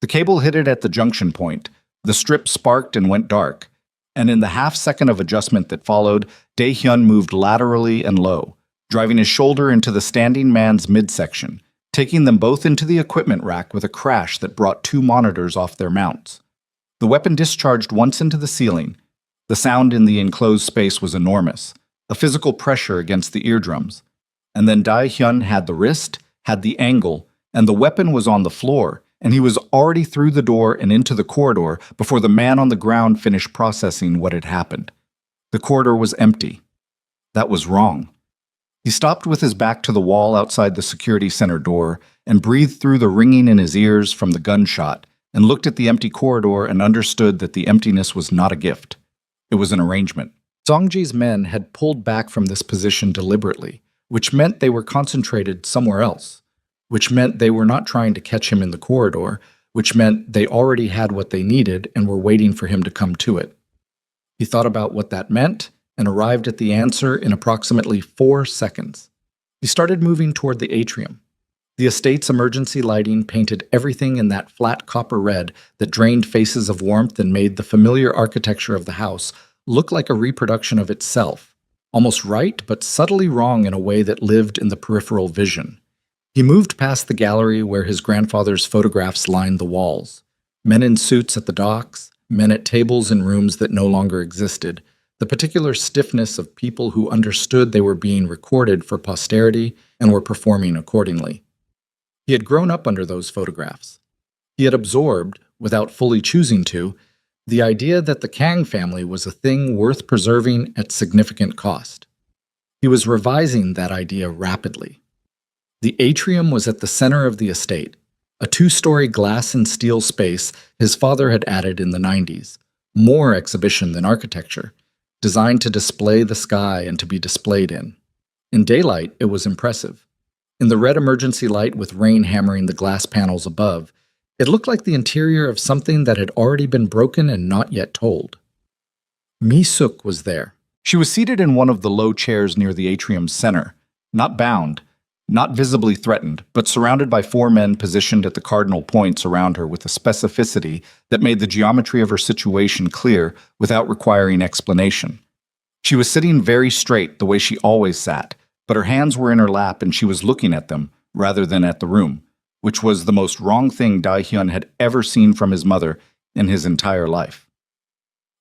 The cable hit it at the junction point. The strip sparked and went dark, and in the half-second of adjustment that followed, Dae-hyun moved laterally and low, driving his shoulder into the standing man's midsection, taking them both into the equipment rack with a crash that brought 2 monitors off their mounts. The weapon discharged once into the ceiling. The sound in the enclosed space was enormous, a physical pressure against the eardrums. And then Dae-hyun had the wrist, had the angle, and the weapon was on the floor, and he was already through the door and into the corridor before the man on the ground finished processing what had happened. The corridor was empty. That was wrong. He stopped with his back to the wall outside the security center door and breathed through the ringing in his ears from the gunshot and looked at the empty corridor and understood that the emptiness was not a gift. It was an arrangement. Seong-jae's men had pulled back from this position deliberately, which meant they were concentrated somewhere else, which meant they were not trying to catch him in the corridor, which meant they already had what they needed and were waiting for him to come to it. He thought about what that meant and arrived at the answer in approximately 4 seconds. He started moving toward the atrium. The estate's emergency lighting painted everything in that flat copper red that drained faces of warmth and made the familiar architecture of the house look like a reproduction of itself, almost right but subtly wrong in a way that lived in the peripheral vision. He moved past the gallery where his grandfather's photographs lined the walls. Men in suits at the docks, men at tables in rooms that no longer existed, the particular stiffness of people who understood they were being recorded for posterity and were performing accordingly. He had grown up under those photographs. He had absorbed, without fully choosing to, the idea that the Kang family was a thing worth preserving at significant cost. He was revising that idea rapidly. The atrium was at the center of the estate, a 2-story glass and steel space his father had added in the 90s, more exhibition than architecture, designed to display the sky and to be displayed in. In daylight, it was impressive. In the red emergency light with rain hammering the glass panels above, it looked like the interior of something that had already been broken and not yet told. Mi-suk was there. She was seated in one of the low chairs near the atrium's center, not bound, not visibly threatened, but surrounded by 4 men positioned at the cardinal points around her with a specificity that made the geometry of her situation clear without requiring explanation. She was sitting very straight the way she always sat, but her hands were in her lap and she was looking at them rather than at the room, which was the most wrong thing Dae-hyun had ever seen from his mother in his entire life.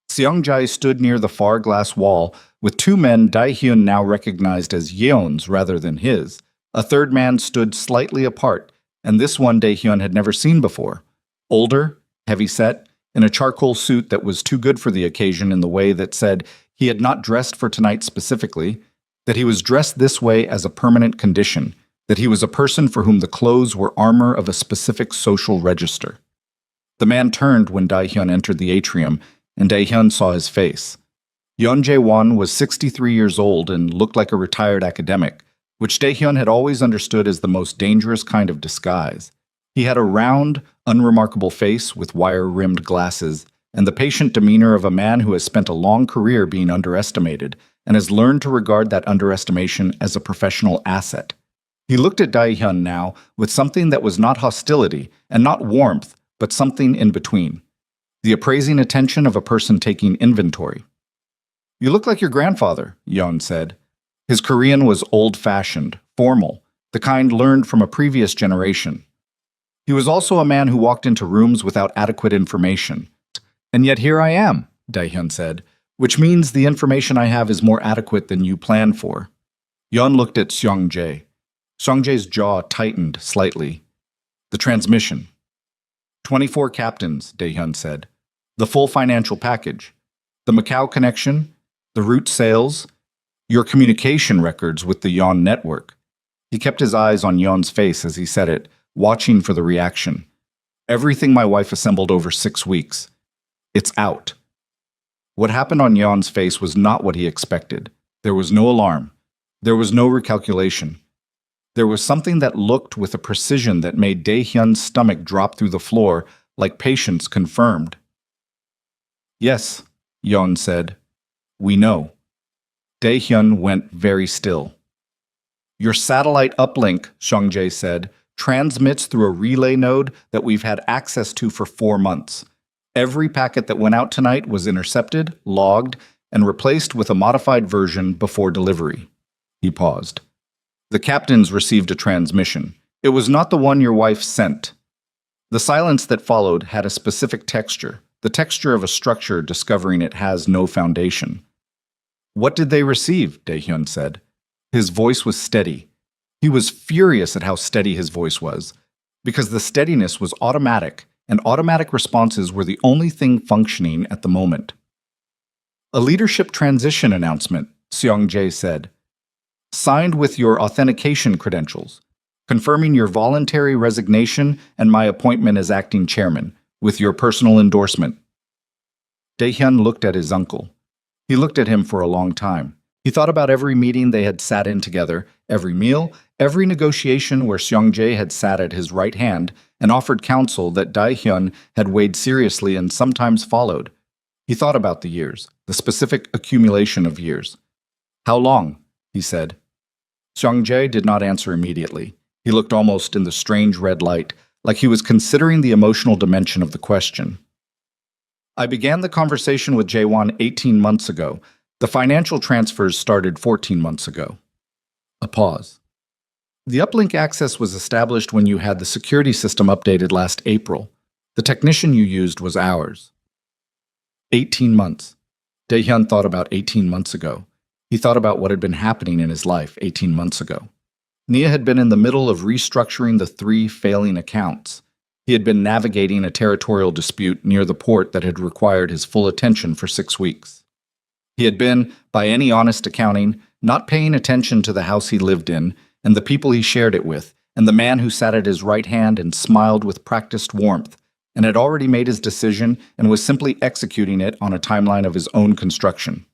Seong-jae stood near the far glass wall with 2 men Dae-hyun now recognized as Yeon's rather than his. A third man stood slightly apart, and this one Dae-hyun had never seen before. Older, heavy-set, in a charcoal suit that was too good for the occasion in the way that said he had not dressed for tonight specifically, that he was dressed this way as a permanent condition, that he was a person for whom the clothes were armor of a specific social register. The man turned when Dae-hyun entered the atrium, and Dae-hyun saw his face. Yeon Jae-won was 63 years old and looked like a retired academic, which Dae-hyun had always understood as the most dangerous kind of disguise. He had a round, unremarkable face with wire-rimmed glasses, and the patient demeanor of a man who has spent a long career being underestimated and has learned to regard that underestimation as a professional asset. He looked at Dae-hyun now with something that was not hostility and not warmth, but something in between. The appraising attention of a person taking inventory. "You look like your grandfather," Yeon said. His Korean was old-fashioned, formal, the kind learned from a previous generation. He was also a man who walked into rooms without adequate information. "And yet here I am," Dae-hyun said, "which means the information I have is more adequate than you planned for." Yeon looked at Seong-jae. Seong-jae's jaw tightened slightly. "The transmission." 24 captains, Dae-hyun said. "The full financial package. The Macau connection, the route sales, your communication records with the Yeon network." He kept his eyes on Yeon's face as he said it, watching for the reaction. "Everything my wife assembled over 6 weeks. It's out." What happened on Yeon's face was not what he expected. There was no alarm. There was no recalculation. There was something that looked with a precision that made Dae-hyun's stomach drop through the floor like patience confirmed. "Yes," Yeon said. "We know." Dae-hyun went very still. "Your satellite uplink," Seong-jae said, "transmits through a relay node that we've had access to for 4 months. Every packet that went out tonight was intercepted, logged, and replaced with a modified version before delivery." He paused. "The captains received a transmission. It was not the one your wife sent." The silence that followed had a specific texture, the texture of a structure discovering it has no foundation. "What did they receive?" Dae-hyun said. His voice was steady. He was furious at how steady his voice was, because the steadiness was automatic, and automatic responses were the only thing functioning at the moment. "A leadership transition announcement," Seong-jae said. "Signed with your authentication credentials, confirming your voluntary resignation and my appointment as acting chairman, with your personal endorsement." Dae-hyun looked at his uncle. He looked at him for a long time. He thought about every meeting they had sat in together, every meal, every negotiation where Seong-jae had sat at his right hand and offered counsel that Dae-hyun had weighed seriously and sometimes followed. He thought about the years, the specific accumulation of years. "How long?" he said. Seong-jae did not answer immediately. He looked almost in the strange red light, like he was considering the emotional dimension of the question. "I began the conversation with Jae-won 18 months ago. The financial transfers started 14 months ago." A pause. "The uplink access was established when you had the security system updated last April. The technician you used was ours." 18 months. Dae-hyun thought about 18 months ago. He thought about what had been happening in his life 18 months ago. Nia had been in the middle of restructuring the 3 failing accounts. He had been navigating a territorial dispute near the port that had required his full attention for 6 weeks. He had been, by any honest accounting, not paying attention to the house he lived in, and the people he shared it with, and the man who sat at his right hand and smiled with practiced warmth, and had already made his decision and was simply executing it on a timeline of his own construction.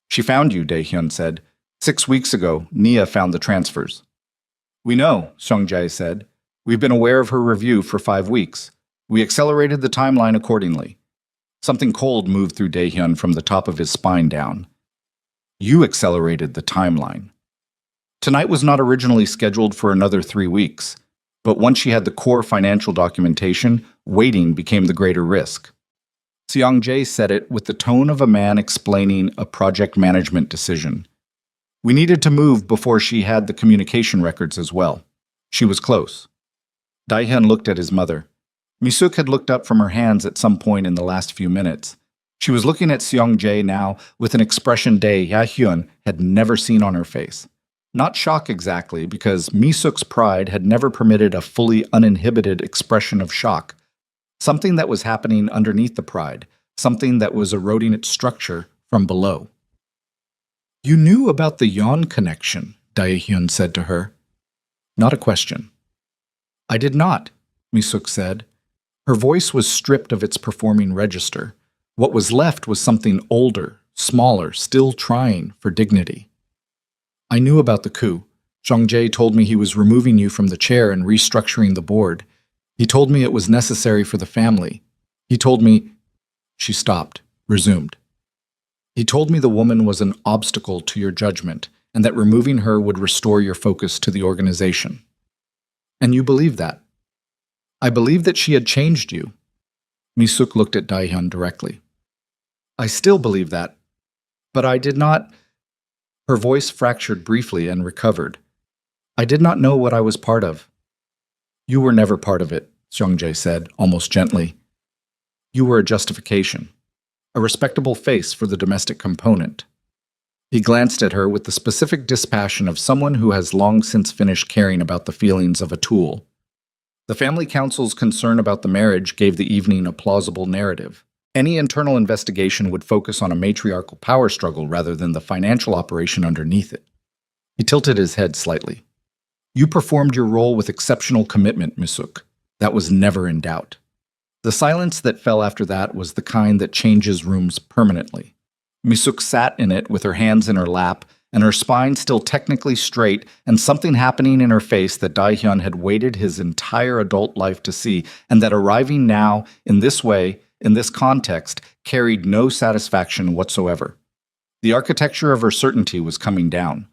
"She found you," Dae-hyun said. 6 weeks ago, Nia found the transfers." "We know," Seong-jae said. "We've been aware of her review for 5 weeks. We accelerated the timeline accordingly." Something cold moved through Daehyun from the top of his spine down. You accelerated the timeline. Tonight was not originally scheduled for another 3 weeks, but once she had the core financial documentation, waiting became the greater risk. Seong-jae said it with the tone of a man explaining a project management decision. We needed to move before she had the communication records as well. She was close. Daehyun looked at his mother. Mi-suk had looked up from her hands at some point in the last few minutes. She was looking at Seong-jae now with an expression Daehyun had never seen on her face. Not shock exactly, because Mi-suk's pride had never permitted a fully uninhibited expression of shock. Something that was happening underneath the pride, something that was eroding its structure from below. You knew about the Yeon connection, Daehyun said to her. Not a question. I did not, Mi-suk said. Her voice was stripped of its performing register. What was left was something older, smaller, still trying for dignity. I knew about the coup. Seong-jae told me he was removing you from the chair and restructuring the board. He told me it was necessary for the family. He told me... She stopped, resumed. He told me the woman was an obstacle to your judgment, and that removing her would restore your focus to the organization. And you believe that? I believe that she had changed you. Mi-suk looked at Daehyun directly. I still believe that, but I did not... Her voice fractured briefly and recovered. I did not know what I was part of. You were never part of it, Seong-jae said, almost gently. You were a justification, a respectable face for the domestic component. He glanced at her with the specific dispassion of someone who has long since finished caring about the feelings of a tool. The family council's concern about the marriage gave the evening a plausible narrative. Any internal investigation would focus on a matriarchal power struggle rather than the financial operation underneath it. He tilted his head slightly. You performed your role with exceptional commitment, Mi-suk. That was never in doubt. The silence that fell after that was the kind that changes rooms permanently. Mi-suk sat in it with her hands in her lap, and her spine still technically straight, and something happening in her face that Daehyun had waited his entire adult life to see, and that arriving now, in this way, in this context, carried no satisfaction whatsoever. The architecture of her certainty was coming down.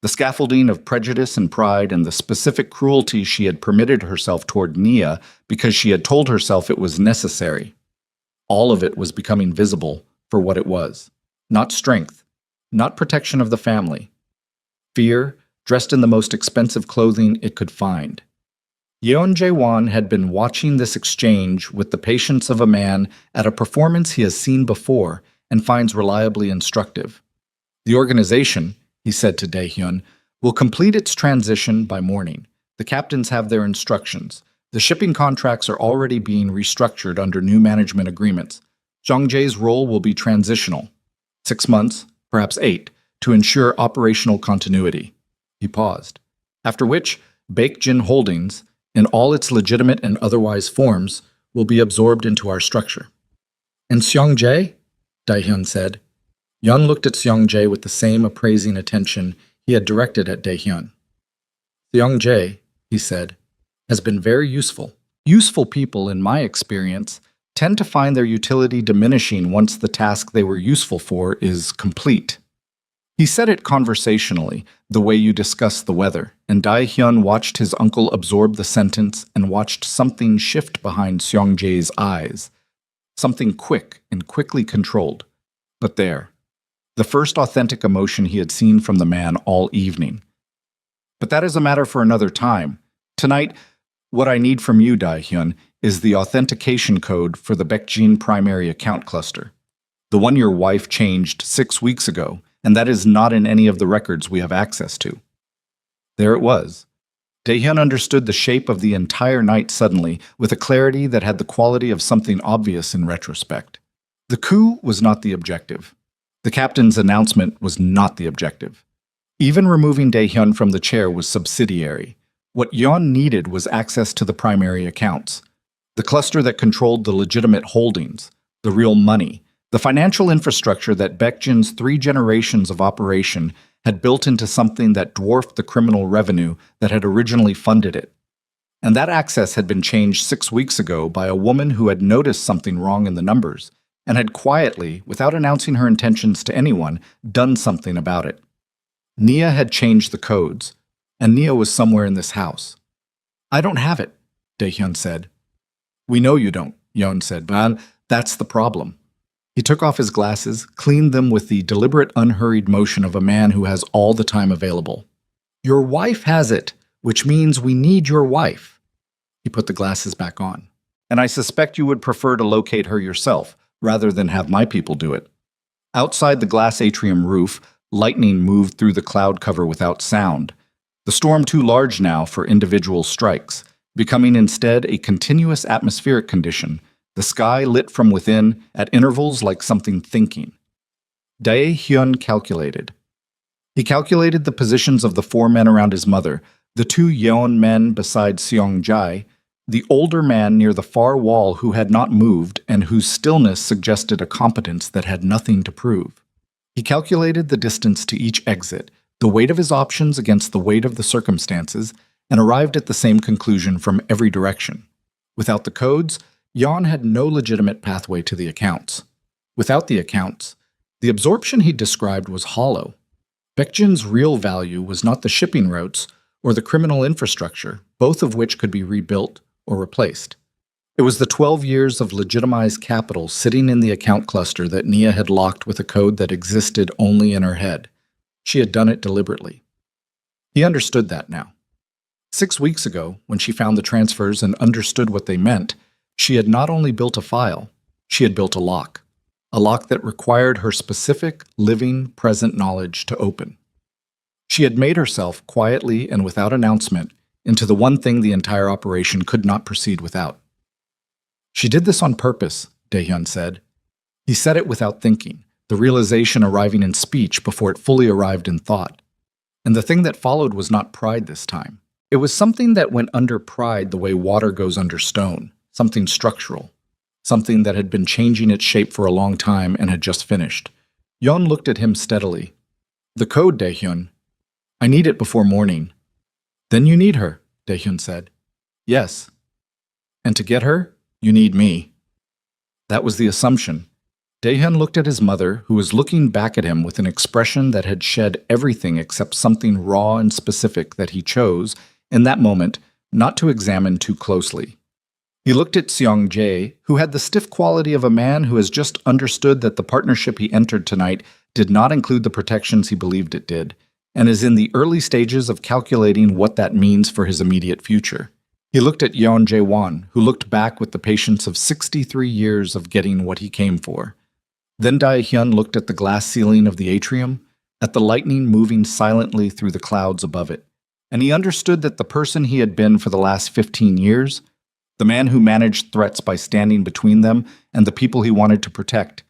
The scaffolding of prejudice and pride and the specific cruelty she had permitted herself toward Nia because she had told herself it was necessary. All of it was becoming visible for what it was. Not strength, not protection of the family. Fear, dressed in the most expensive clothing it could find. Yeon Jae-won had been watching this exchange with the patience of a man at a performance he has seen before and finds reliably instructive. The organization, he said to Daehyun, will complete its transition by morning. The captains have their instructions. The shipping contracts are already being restructured under new management agreements. Seong-jae's role will be transitional. 6 months, perhaps 8, to ensure operational continuity. He paused. After which, Baekjin Holdings, in all its legitimate and otherwise forms, will be absorbed into our structure. And Seong-jae? Daehyun said. Yeon looked at Seong-jae with the same appraising attention he had directed at Daehyun. Seong-jae, he said, has been very useful. Useful people, in my experience, tend to find their utility diminishing once the task they were useful for is complete. He said it conversationally, the way you discuss the weather, and Daehyun watched his uncle absorb the sentence and watched something shift behind Seong-jae's eyes. Something quick and quickly controlled. But there. The first authentic emotion he had seen from the man all evening. But that is a matter for another time. Tonight, what I need from you, Daehyun, is the authentication code for the Baekjin primary account cluster. The one your wife changed 6 weeks ago, and that is not in any of the records we have access to. There it was. Daehyun understood the shape of the entire night suddenly, with a clarity that had the quality of something obvious in retrospect. The coup was not the objective. The captain's announcement was not the objective. Even removing Daehyun from the chair was subsidiary. What Yeon needed was access to the primary accounts, the cluster that controlled the legitimate holdings, the real money, the financial infrastructure that Baekjin's 3 generations of operation had built into something that dwarfed the criminal revenue that had originally funded it. And that access had been changed 6 weeks ago by a woman who had noticed something wrong in the numbers and had quietly, without announcing her intentions to anyone, done something about it. Nia had changed the codes, and Nia was somewhere in this house. I don't have it, Daehyun said. We know you don't, Yeon said, but that's the problem. He took off his glasses, cleaned them with the deliberate, unhurried motion of a man who has all the time available. Your wife has it, which means we need your wife. He put the glasses back on. And I suspect you would prefer to locate her yourself, rather than have my people do it. Outside the glass atrium roof, lightning moved through the cloud cover without sound, the storm too large now for individual strikes, becoming instead a continuous atmospheric condition, the sky lit from within at intervals like something thinking. Dae-hyun calculated. He calculated the positions of the 4 men around his mother, the 2 Yeon men beside Seong-jae, the older man near the far wall who had not moved and whose stillness suggested a competence that had nothing to prove. He calculated the distance to each exit, the weight of his options against the weight of the circumstances, and arrived at the same conclusion from every direction. Without the codes, Yeon had no legitimate pathway to the accounts. Without the accounts, the absorption he described was hollow. Baekjin's real value was not the shipping routes or the criminal infrastructure, both of which could be rebuilt or replaced. It was the 12 years of legitimized capital sitting in the account cluster that Nia had locked with a code that existed only in her head. She had done it deliberately. He understood that now. 6 weeks ago, when she found the transfers and understood what they meant, she had not only built a file, she had built a lock that required her specific, living, present knowledge to open. She had made herself, quietly and without announcement, into the one thing the entire operation could not proceed without. She did this on purpose, Daehyun said. He said it without thinking, the realization arriving in speech before it fully arrived in thought. And the thing that followed was not pride this time. It was something that went under pride the way water goes under stone, something structural, something that had been changing its shape for a long time and had just finished. Yeon looked at him steadily. The code, Daehyun. I need it before morning. Then you need her, Daehyun said. Yes. And to get her, you need me. That was the assumption. Daehyun looked at his mother, who was looking back at him with an expression that had shed everything except something raw and specific that he chose, in that moment, not to examine too closely. He looked at Seong-jae, who had the stiff quality of a man who has just understood that the partnership he entered tonight did not include the protections he believed it did, and is in the early stages of calculating what that means for his immediate future. He looked at Yeon Jae-won, who looked back with the patience of 63 years of getting what he came for. Then Dae-hyun looked at the glass ceiling of the atrium, at the lightning moving silently through the clouds above it, and he understood that the person he had been for the last 15 years, the man who managed threats by standing between them and the people he wanted to protect,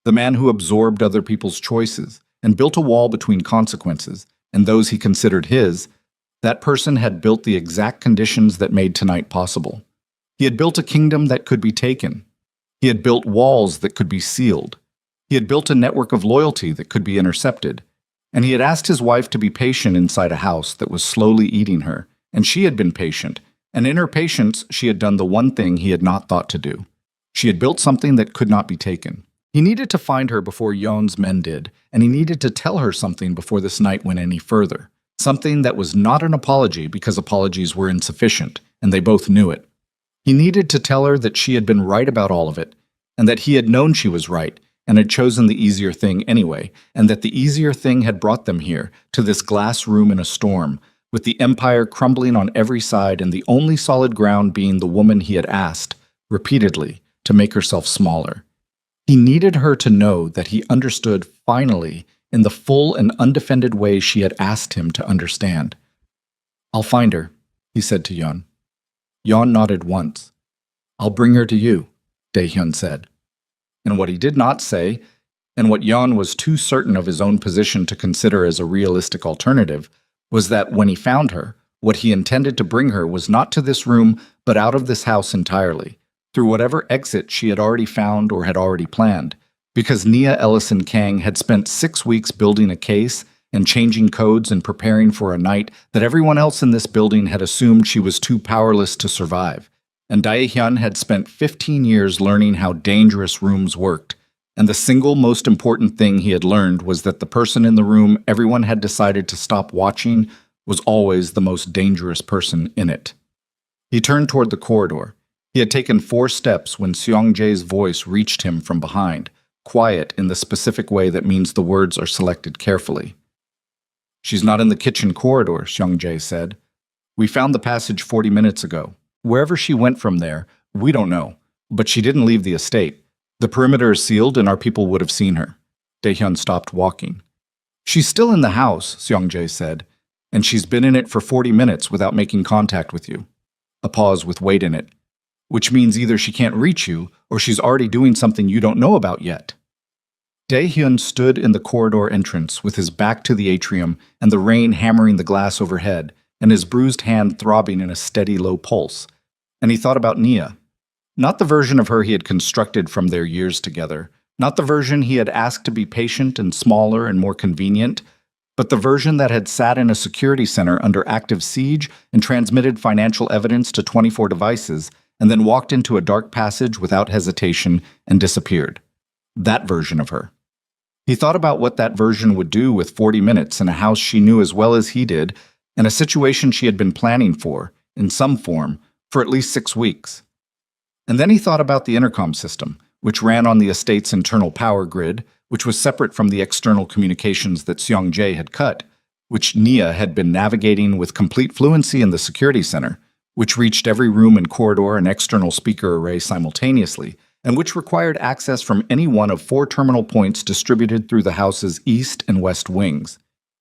the man who absorbed other people's choices and built a wall between consequences and those he considered his, that person had built the exact conditions that made tonight possible. He had built a kingdom that could be taken. He had built walls that could be sealed. He had built a network of loyalty that could be intercepted. And he had asked his wife to be patient inside a house that was slowly eating her, and she had been patient, and in her patience she had done the one thing he had not thought to do. She had built something that could not be taken. He needed to find her before Yeon's men did, and he needed to tell her something before this night went any further. Something that was not an apology because apologies were insufficient, and they both knew it. He needed to tell her that she had been right about all of it, and that he had known she was right, and had chosen the easier thing anyway, and that the easier thing had brought them here, to this glass room in a storm, with the empire crumbling on every side and the only solid ground being the woman he had asked, repeatedly, to make herself smaller. He needed her to know that he understood finally in the full and undefended way she had asked him to understand. I'll find her, he said to Yeon. Yeon nodded once. I'll bring her to you, Daehyun said. And what he did not say, and what Yeon was too certain of his own position to consider as a realistic alternative, was that when he found her, what he intended to bring her was not to this room, but out of this house entirely, through whatever exit she had already found or had already planned, because Nia Ellison Kang had spent 6 weeks building a case and changing codes and preparing for a night that everyone else in this building had assumed she was too powerless to survive. And Dae-hyun had spent 15 years learning how dangerous rooms worked, And the single most important thing he had learned was that the person in the room everyone had decided to stop watching was always the most dangerous person in it. He turned toward the corridor. He had taken 4 steps when Seong-jae's voice reached him from behind, quiet in the specific way that means the words are selected carefully. "She's not in the kitchen corridor," Seong-jae said. "We found the passage 40 minutes ago. Wherever she went from there, we don't know. But she didn't leave the estate. The perimeter is sealed and our people would have seen her." Daehyun stopped walking. "She's still in the house," Seong-jae said, "and she's been in it for 40 minutes without making contact with you." A pause with weight in it. "Which means either she can't reach you, or she's already doing something you don't know about yet." Daehyun stood in the corridor entrance with his back to the atrium and the rain hammering the glass overhead, and his bruised hand throbbing in a steady low pulse. And he thought about Nia. Not the version of her he had constructed from their years together, not the version he had asked to be patient and smaller and more convenient, but the version that had sat in a security center under active siege and transmitted financial evidence to 24 devices, and then walked into a dark passage without hesitation and disappeared. That version of her. He thought about what that version would do with 40 minutes in a house she knew as well as he did, and a situation she had been planning for, in some form, for at least 6 weeks. And then he thought about the intercom system, which ran on the estate's internal power grid, which was separate from the external communications that Seong-jae had cut, which Nia had been navigating with complete fluency in the security center, which reached every room and corridor and external speaker array simultaneously, and which required access from any one of 4 terminal points distributed through the house's east and west wings.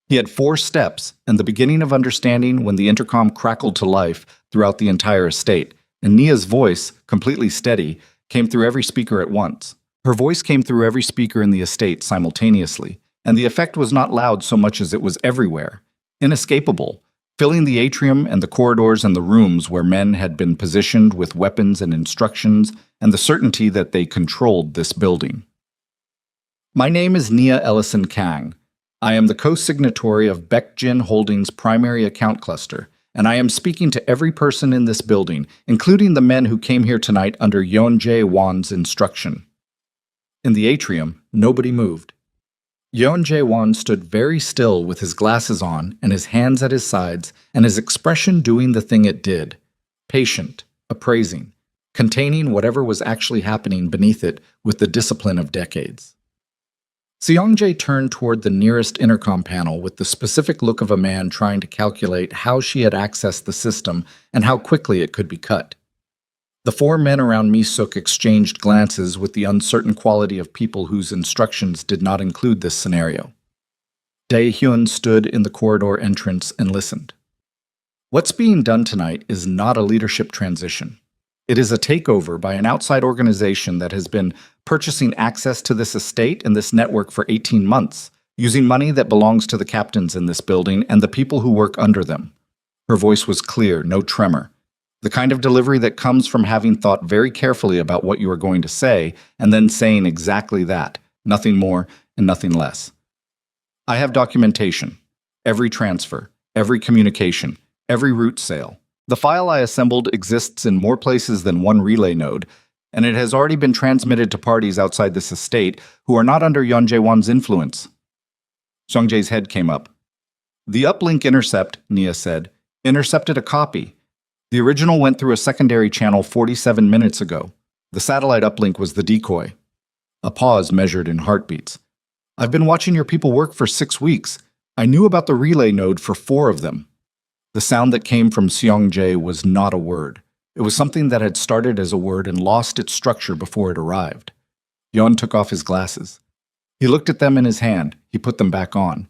He had 4 steps, and the beginning of understanding when the intercom crackled to life throughout the entire estate, and Nia's voice, completely steady, came through every speaker at once. Her voice came through every speaker in the estate simultaneously, and the effect was not loud so much as it was everywhere, inescapable, filling the atrium and the corridors and the rooms where men had been positioned with weapons and instructions and the certainty that they controlled this building. "My name is Nia Ellison Kang. I am the co-signatory of Baekjin Holdings' primary account cluster, and I am speaking to every person in this building, including the men who came here tonight under Yeon-jae Won's instruction." In the atrium, nobody moved. Yeon-jae Won stood very still with his glasses on and his hands at his sides and his expression doing the thing it did, patient, appraising, containing whatever was actually happening beneath it with the discipline of decades. Seong-jae turned toward the nearest intercom panel with the specific look of a man trying to calculate how she had accessed the system and how quickly it could be cut. The 4 men around Mi-suk exchanged glances with the uncertain quality of people whose instructions did not include this scenario. Dae-hyun stood in the corridor entrance and listened. What's being done tonight is not a leadership transition. It is a takeover by an outside organization that has been purchasing access to this estate and this network for 18 months, using money that belongs to the captains in this building and the people who work under them. Her voice was clear, no tremor. The kind of delivery that comes from having thought very carefully about what you are going to say and then saying exactly that, nothing more and nothing less. "I have documentation. Every transfer, every communication, every route sale. The file I assembled exists in more places than one relay node, and it has already been transmitted to parties outside this estate who are not under Yeon-jae Won's influence." Seong-jae's head came up. "The uplink intercept," Nia said, "intercepted a copy. The original went through a secondary channel 47 minutes ago. The satellite uplink was the decoy." A pause measured in heartbeats. "I've been watching your people work for 6 weeks. I knew about the relay node for 4 of them." The sound that came from Seong-jae was not a word. It was something that had started as a word and lost its structure before it arrived. Yeon took off his glasses. He looked at them in his hand. He put them back on.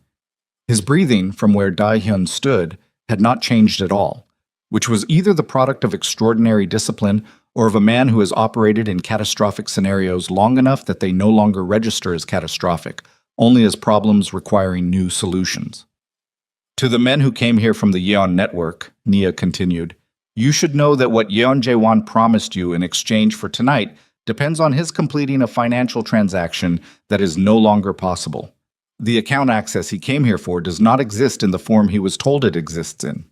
His breathing, from where Dae-hyun stood, had not changed at all, which was either the product of extraordinary discipline or of a man who has operated in catastrophic scenarios long enough that they no longer register as catastrophic, only as problems requiring new solutions. "To the men who came here from the Yeon network," Nia continued, "you should know that what Yeon-jae Won promised you in exchange for tonight depends on his completing a financial transaction that is no longer possible. The account access he came here for does not exist in the form he was told it exists in."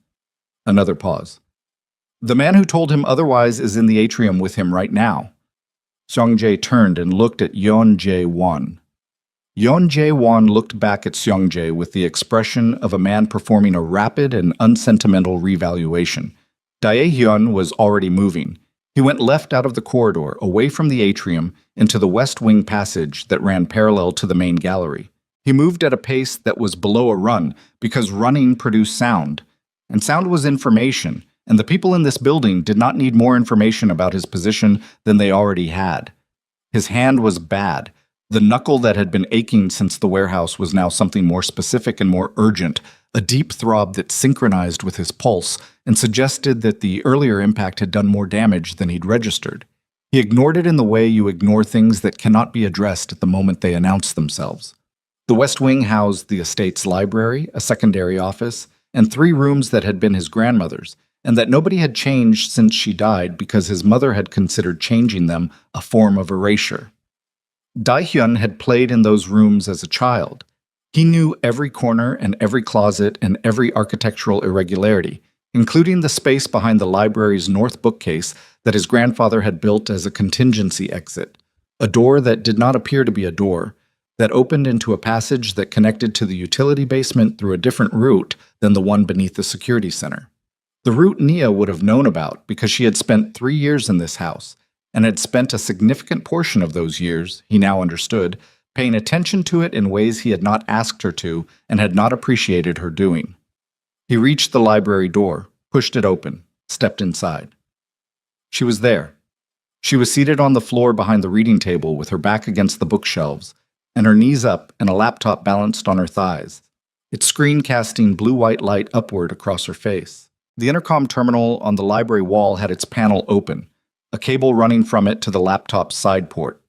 Another pause. "The man who told him otherwise is in the atrium with him right now." Seongjae turned and looked at Yeon-jae-won. Yeon-jae-won looked back at Seongjae with the expression of a man performing a rapid and unsentimental revaluation. Dae-hyun was already moving. He went left out of the corridor, away from the atrium, into the west wing passage that ran parallel to the main gallery. He moved at a pace that was below a run, because running produced sound. And sound was information, and the people in this building did not need more information about his position than they already had. His hand was bad. The knuckle that had been aching since the warehouse was now something more specific and more urgent, a deep throb that synchronized with his pulse and suggested that the earlier impact had done more damage than he'd registered. He ignored it in the way you ignore things that cannot be addressed at the moment they announce themselves. The West Wing housed the estate's library, a secondary office, and 3 rooms that had been his grandmother's, and that nobody had changed since she died because his mother had considered changing them a form of erasure. Dae-hyun had played in those rooms as a child. He knew every corner and every closet and every architectural irregularity, including the space behind the library's north bookcase that his grandfather had built as a contingency exit, a door that did not appear to be a door, that opened into a passage that connected to the utility basement through a different route than the one beneath the security center. The route Nia would have known about because she had spent 3 years in this house, and had spent a significant portion of those years, he now understood, paying attention to it in ways he had not asked her to and had not appreciated her doing. He reached the library door, pushed it open, stepped inside. She was there. She was seated on the floor behind the reading table with her back against the bookshelves, and her knees up and a laptop balanced on her thighs, its screen casting blue-white light upward across her face. The intercom terminal on the library wall had its panel open, a cable running from it to the laptop's side port.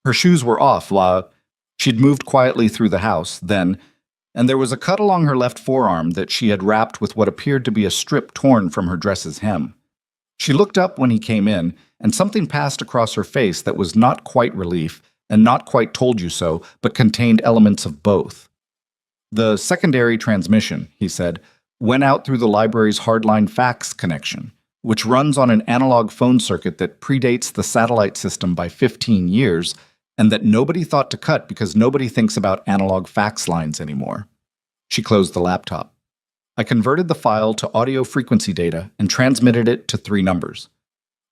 Her shoes were off while she'd moved quietly through the house, then, and there was a cut along her left forearm that she had wrapped with what appeared to be a strip torn from her dress's hem. She looked up when he came in, and something passed across her face that was not quite relief and not quite told you so, but contained elements of both. The secondary transmission, he said, went out through the library's hardline fax connection, which runs on an analog phone circuit that predates the satellite system by 15 years, and that nobody thought to cut because nobody thinks about analog fax lines anymore. She closed the laptop. I converted the file to audio frequency data and transmitted it to 3 numbers.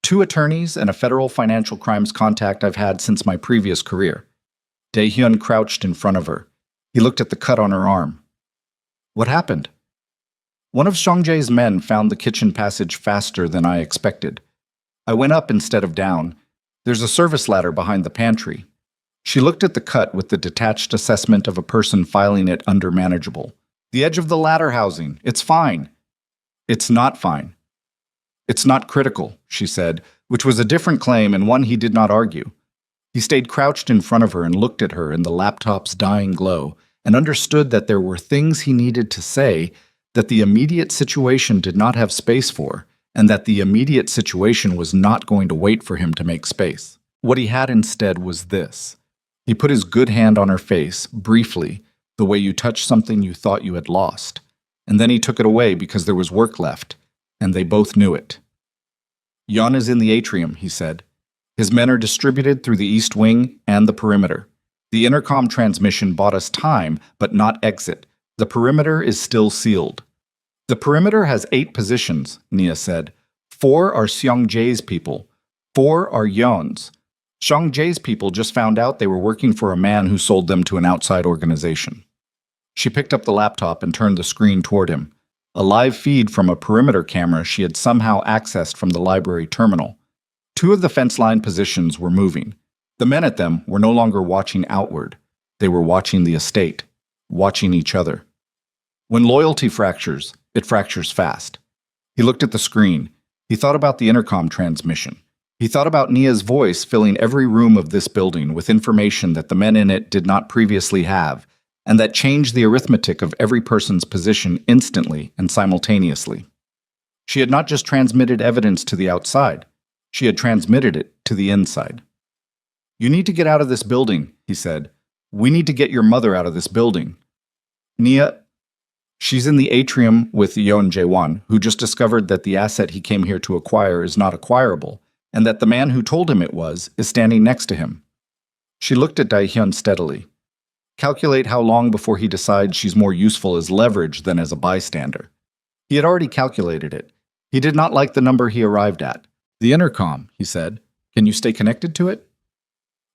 2 attorneys and a federal financial crimes contact I've had since my previous career. Dae-hyun crouched in front of her. He looked at the cut on her arm. What happened? One of Seongjae's men found the kitchen passage faster than I expected. I went up instead of down. There's a service ladder behind the pantry. She looked at the cut with the detached assessment of a person filing it under manageable. The edge of the ladder housing. It's fine. It's not fine. It's not critical, she said, which was a different claim and one he did not argue. He stayed crouched in front of her and looked at her in the laptop's dying glow and understood that there were things he needed to say that the immediate situation did not have space for, and that the immediate situation was not going to wait for him to make space. What he had instead was this. He put his good hand on her face, briefly, the way you touch something you thought you had lost, and then he took it away because there was work left, and they both knew it. Yon is in the atrium, he said. His men are distributed through the east wing and the perimeter. The intercom transmission bought us time, but not exit. The perimeter is still sealed. The perimeter has 8 positions, Nia said. 4 are Seongjae's people. 4 are Yeon's. Seongjae's people just found out they were working for a man who sold them to an outside organization. She picked up the laptop and turned the screen toward him. A live feed from a perimeter camera she had somehow accessed from the library terminal. 2 of the fence line positions were moving. The men at them were no longer watching outward. They were watching the estate, watching each other. When loyalty fractures, it fractures fast. He looked at the screen. He thought about the intercom transmission. He thought about Nia's voice filling every room of this building with information that the men in it did not previously have, and that changed the arithmetic of every person's position instantly and simultaneously. She had not just transmitted evidence to the outside. She had transmitted it to the inside. You need to get out of this building, he said. We need to get your mother out of this building. Nia, she's in the atrium with Yeon-jae-won, who just discovered that the asset he came here to acquire is not acquirable, and that the man who told him it was is standing next to him. She looked at Dae-hyun steadily. Calculate how long before he decides she's more useful as leverage than as a bystander. He had already calculated it. He did not like the number he arrived at. The intercom, he said. Can you stay connected to it?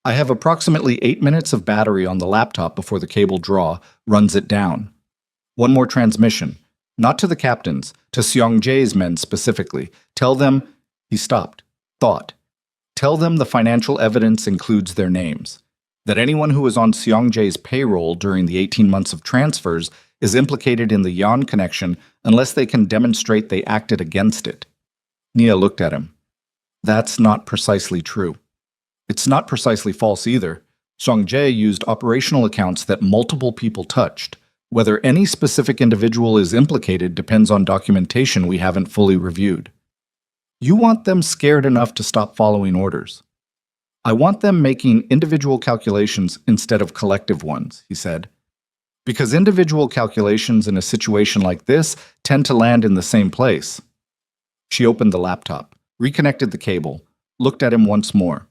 I have approximately 8 minutes of battery on the laptop before the cable draw runs it down. One more transmission. Not to the captains, to Seong-jae's men specifically. Tell them, he stopped, thought. Tell them the financial evidence includes their names. That anyone who was on Seong-jae's payroll during the 18 months of transfers is implicated in the Yan connection unless they can demonstrate they acted against it. Nia looked at him. That's not precisely true. It's not precisely false either. Seong-jae used operational accounts that multiple people touched. Whether any specific individual is implicated depends on documentation we haven't fully reviewed. You want them scared enough to stop following orders. I want them making individual calculations instead of collective ones, he said. Because individual calculations in a situation like this tend to land in the same place. She opened the laptop, reconnected the cable, looked at him once more.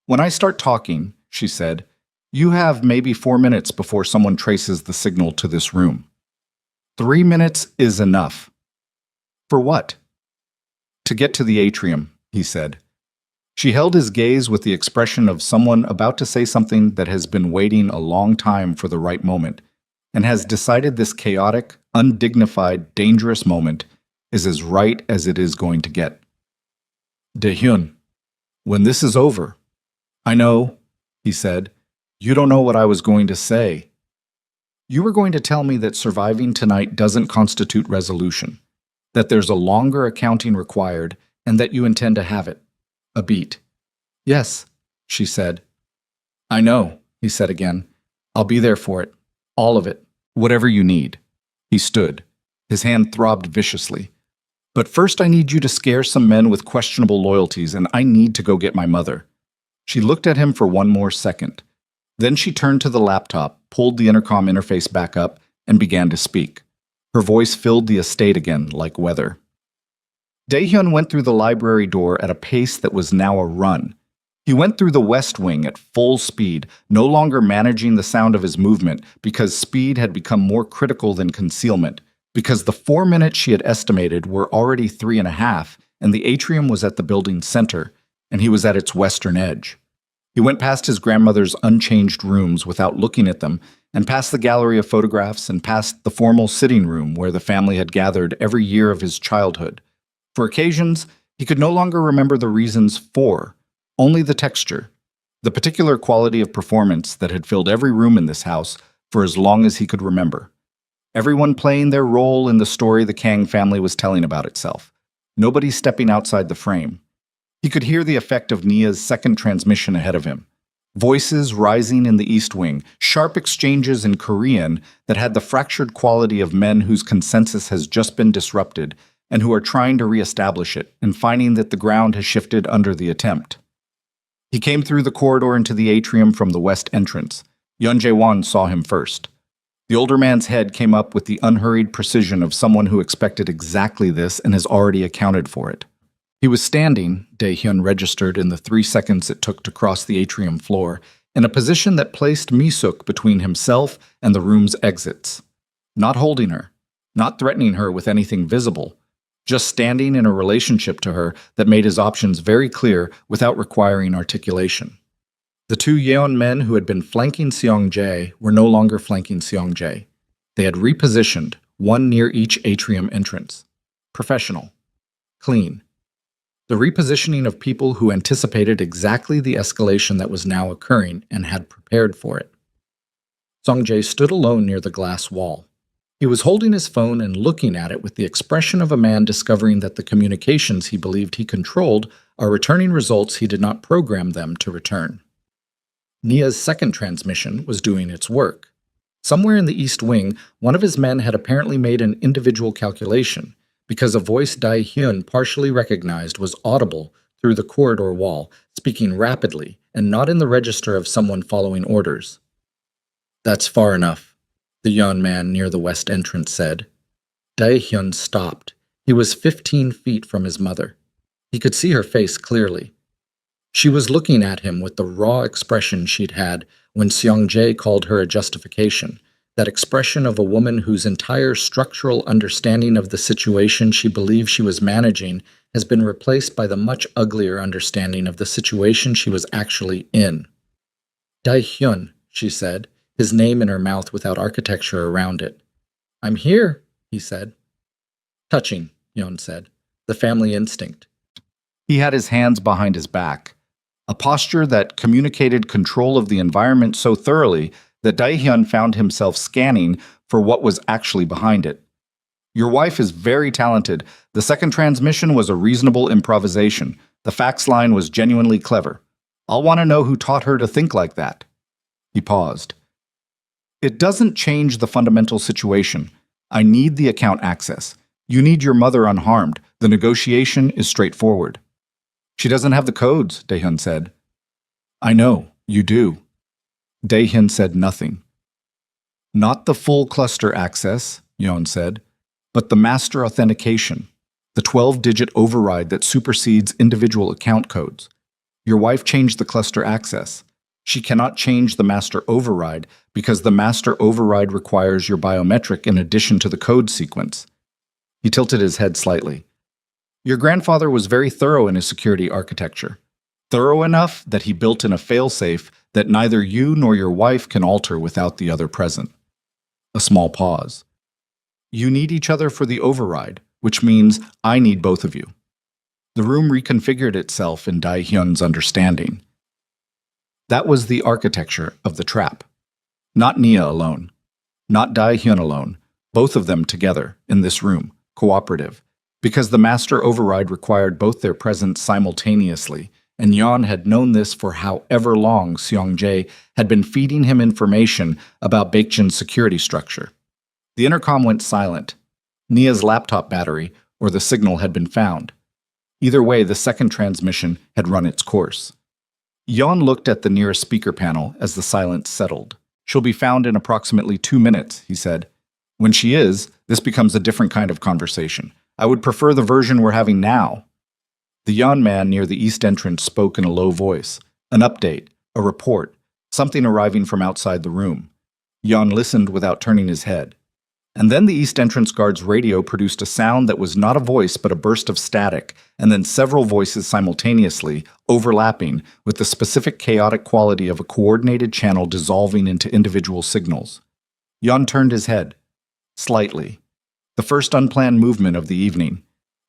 When I start talking, she said, you have maybe 4 minutes before someone traces the signal to this room. 3 minutes is enough. For what? To get to the atrium, he said. She held his gaze with the expression of someone about to say something that has been waiting a long time for the right moment, and has decided this chaotic, undignified, dangerous moment is as right as it is going to get. Dae-hyun, when this is over, I know, he said, you don't know what I was going to say. You were going to tell me that surviving tonight doesn't constitute resolution, that there's a longer accounting required, and that you intend to have it. A beat. Yes, she said. I know, he said again. I'll be there for it. All of it. Whatever you need. He stood. His hand throbbed viciously. But first I need you to scare some men with questionable loyalties, and I need to go get my mother. She looked at him for one more second. Then she turned to the laptop, pulled the intercom interface back up, and began to speak. Her voice filled the estate again like weather. Dae-hyun went through the library door at a pace that was now a run. He went through the west wing at full speed, no longer managing the sound of his movement because speed had become more critical than concealment, because the 4 minutes she had estimated were already 3.5, and the atrium was at the building's center, and he was at its western edge. He went past his grandmother's unchanged rooms without looking at them, and past the gallery of photographs, and past the formal sitting room where the family had gathered every year of his childhood. For occasions, he could no longer remember the reasons for, only the texture, the particular quality of performance that had filled every room in this house for as long as he could remember. Everyone playing their role in the story the Kang family was telling about itself. Nobody stepping outside the frame. He could hear the effect of Nia's second transmission ahead of him. Voices rising in the East Wing, sharp exchanges in Korean that had the fractured quality of men whose consensus has just been disrupted and who are trying to reestablish it and finding that the ground has shifted under the attempt. He came through the corridor into the atrium from the west entrance. Yeon Jae-won saw him first. The older man's head came up with the unhurried precision of someone who expected exactly this and has already accounted for it. He was standing, Dae-hyun registered in the 3 seconds it took to cross the atrium floor, in a position that placed Mi-suk between himself and the room's exits. Not holding her, not threatening her with anything visible, just standing in a relationship to her that made his options very clear without requiring articulation. The 2 Yeon men who had been flanking Seong-jae were no longer flanking Seong-jae. They had repositioned, one near each atrium entrance. Professional. Clean. The repositioning of people who anticipated exactly the escalation that was now occurring and had prepared for it. Seong-jae stood alone near the glass wall. He was holding his phone and looking at it with the expression of a man discovering that the communications he believed he controlled are returning results he did not program them to return. Nia's second transmission was doing its work. Somewhere in the East Wing, one of his men had apparently made an individual calculation, because a voice Dae-hyun partially recognized was audible through the corridor wall, speaking rapidly and not in the register of someone following orders. That's far enough, the Yeon man near the west entrance said. Dae-hyun stopped. He was 15 feet from his mother. He could see her face clearly. She was looking at him with the raw expression she'd had when Seong-jae called her a justification, that expression of a woman whose entire structural understanding of the situation she believed she was managing has been replaced by the much uglier understanding of the situation she was actually in. Dae-hyun, she said, his name in her mouth without architecture around it. I'm here, he said. Touching, Yeon said. The family instinct. He had his hands behind his back, a posture that communicated control of the environment so thoroughly that Dae-hyun found himself scanning for what was actually behind it. Your wife is very talented. The second transmission was a reasonable improvisation. The fax line was genuinely clever. I'll want to know who taught her to think like that. He paused. It doesn't change the fundamental situation. I need the account access. You need your mother unharmed. The negotiation is straightforward. She doesn't have the codes, Dae-hyun said. I know, you do. Dae-hyun said nothing. Not the full cluster access, Yeon said, but the master authentication, the 12-digit override that supersedes individual account codes. Your wife changed the cluster access. She cannot change the master override because the master override requires your biometric in addition to the code sequence. He tilted his head slightly. Your grandfather was very thorough in his security architecture. Thorough enough that he built in a failsafe that neither you nor your wife can alter without the other present. A small pause. You need each other for the override, which means I need both of you. The room reconfigured itself in Dae-hyun's understanding. That was the architecture of the trap. Not Nia alone. Not Dae-hyun alone. Both of them together, in this room, cooperative. Because the master override required both their presence simultaneously, and Yeon had known this for however long Seong-jae had been feeding him information about Baekjin's security structure. The intercom went silent. Nia's laptop battery, or the signal, had been found. Either way, the second transmission had run its course. Yeon looked at the nearest speaker panel as the silence settled. She'll be found in approximately 2 minutes, he said. When she is, this becomes a different kind of conversation. I would prefer the version we're having now. The Yeon man near the east entrance spoke in a low voice. An update, a report, something arriving from outside the room. Yeon listened without turning his head. And then the east entrance guard's radio produced a sound that was not a voice but a burst of static, and then several voices simultaneously, overlapping, with the specific chaotic quality of a coordinated channel dissolving into individual signals. Yeon turned his head. Slightly. The first unplanned movement of the evening.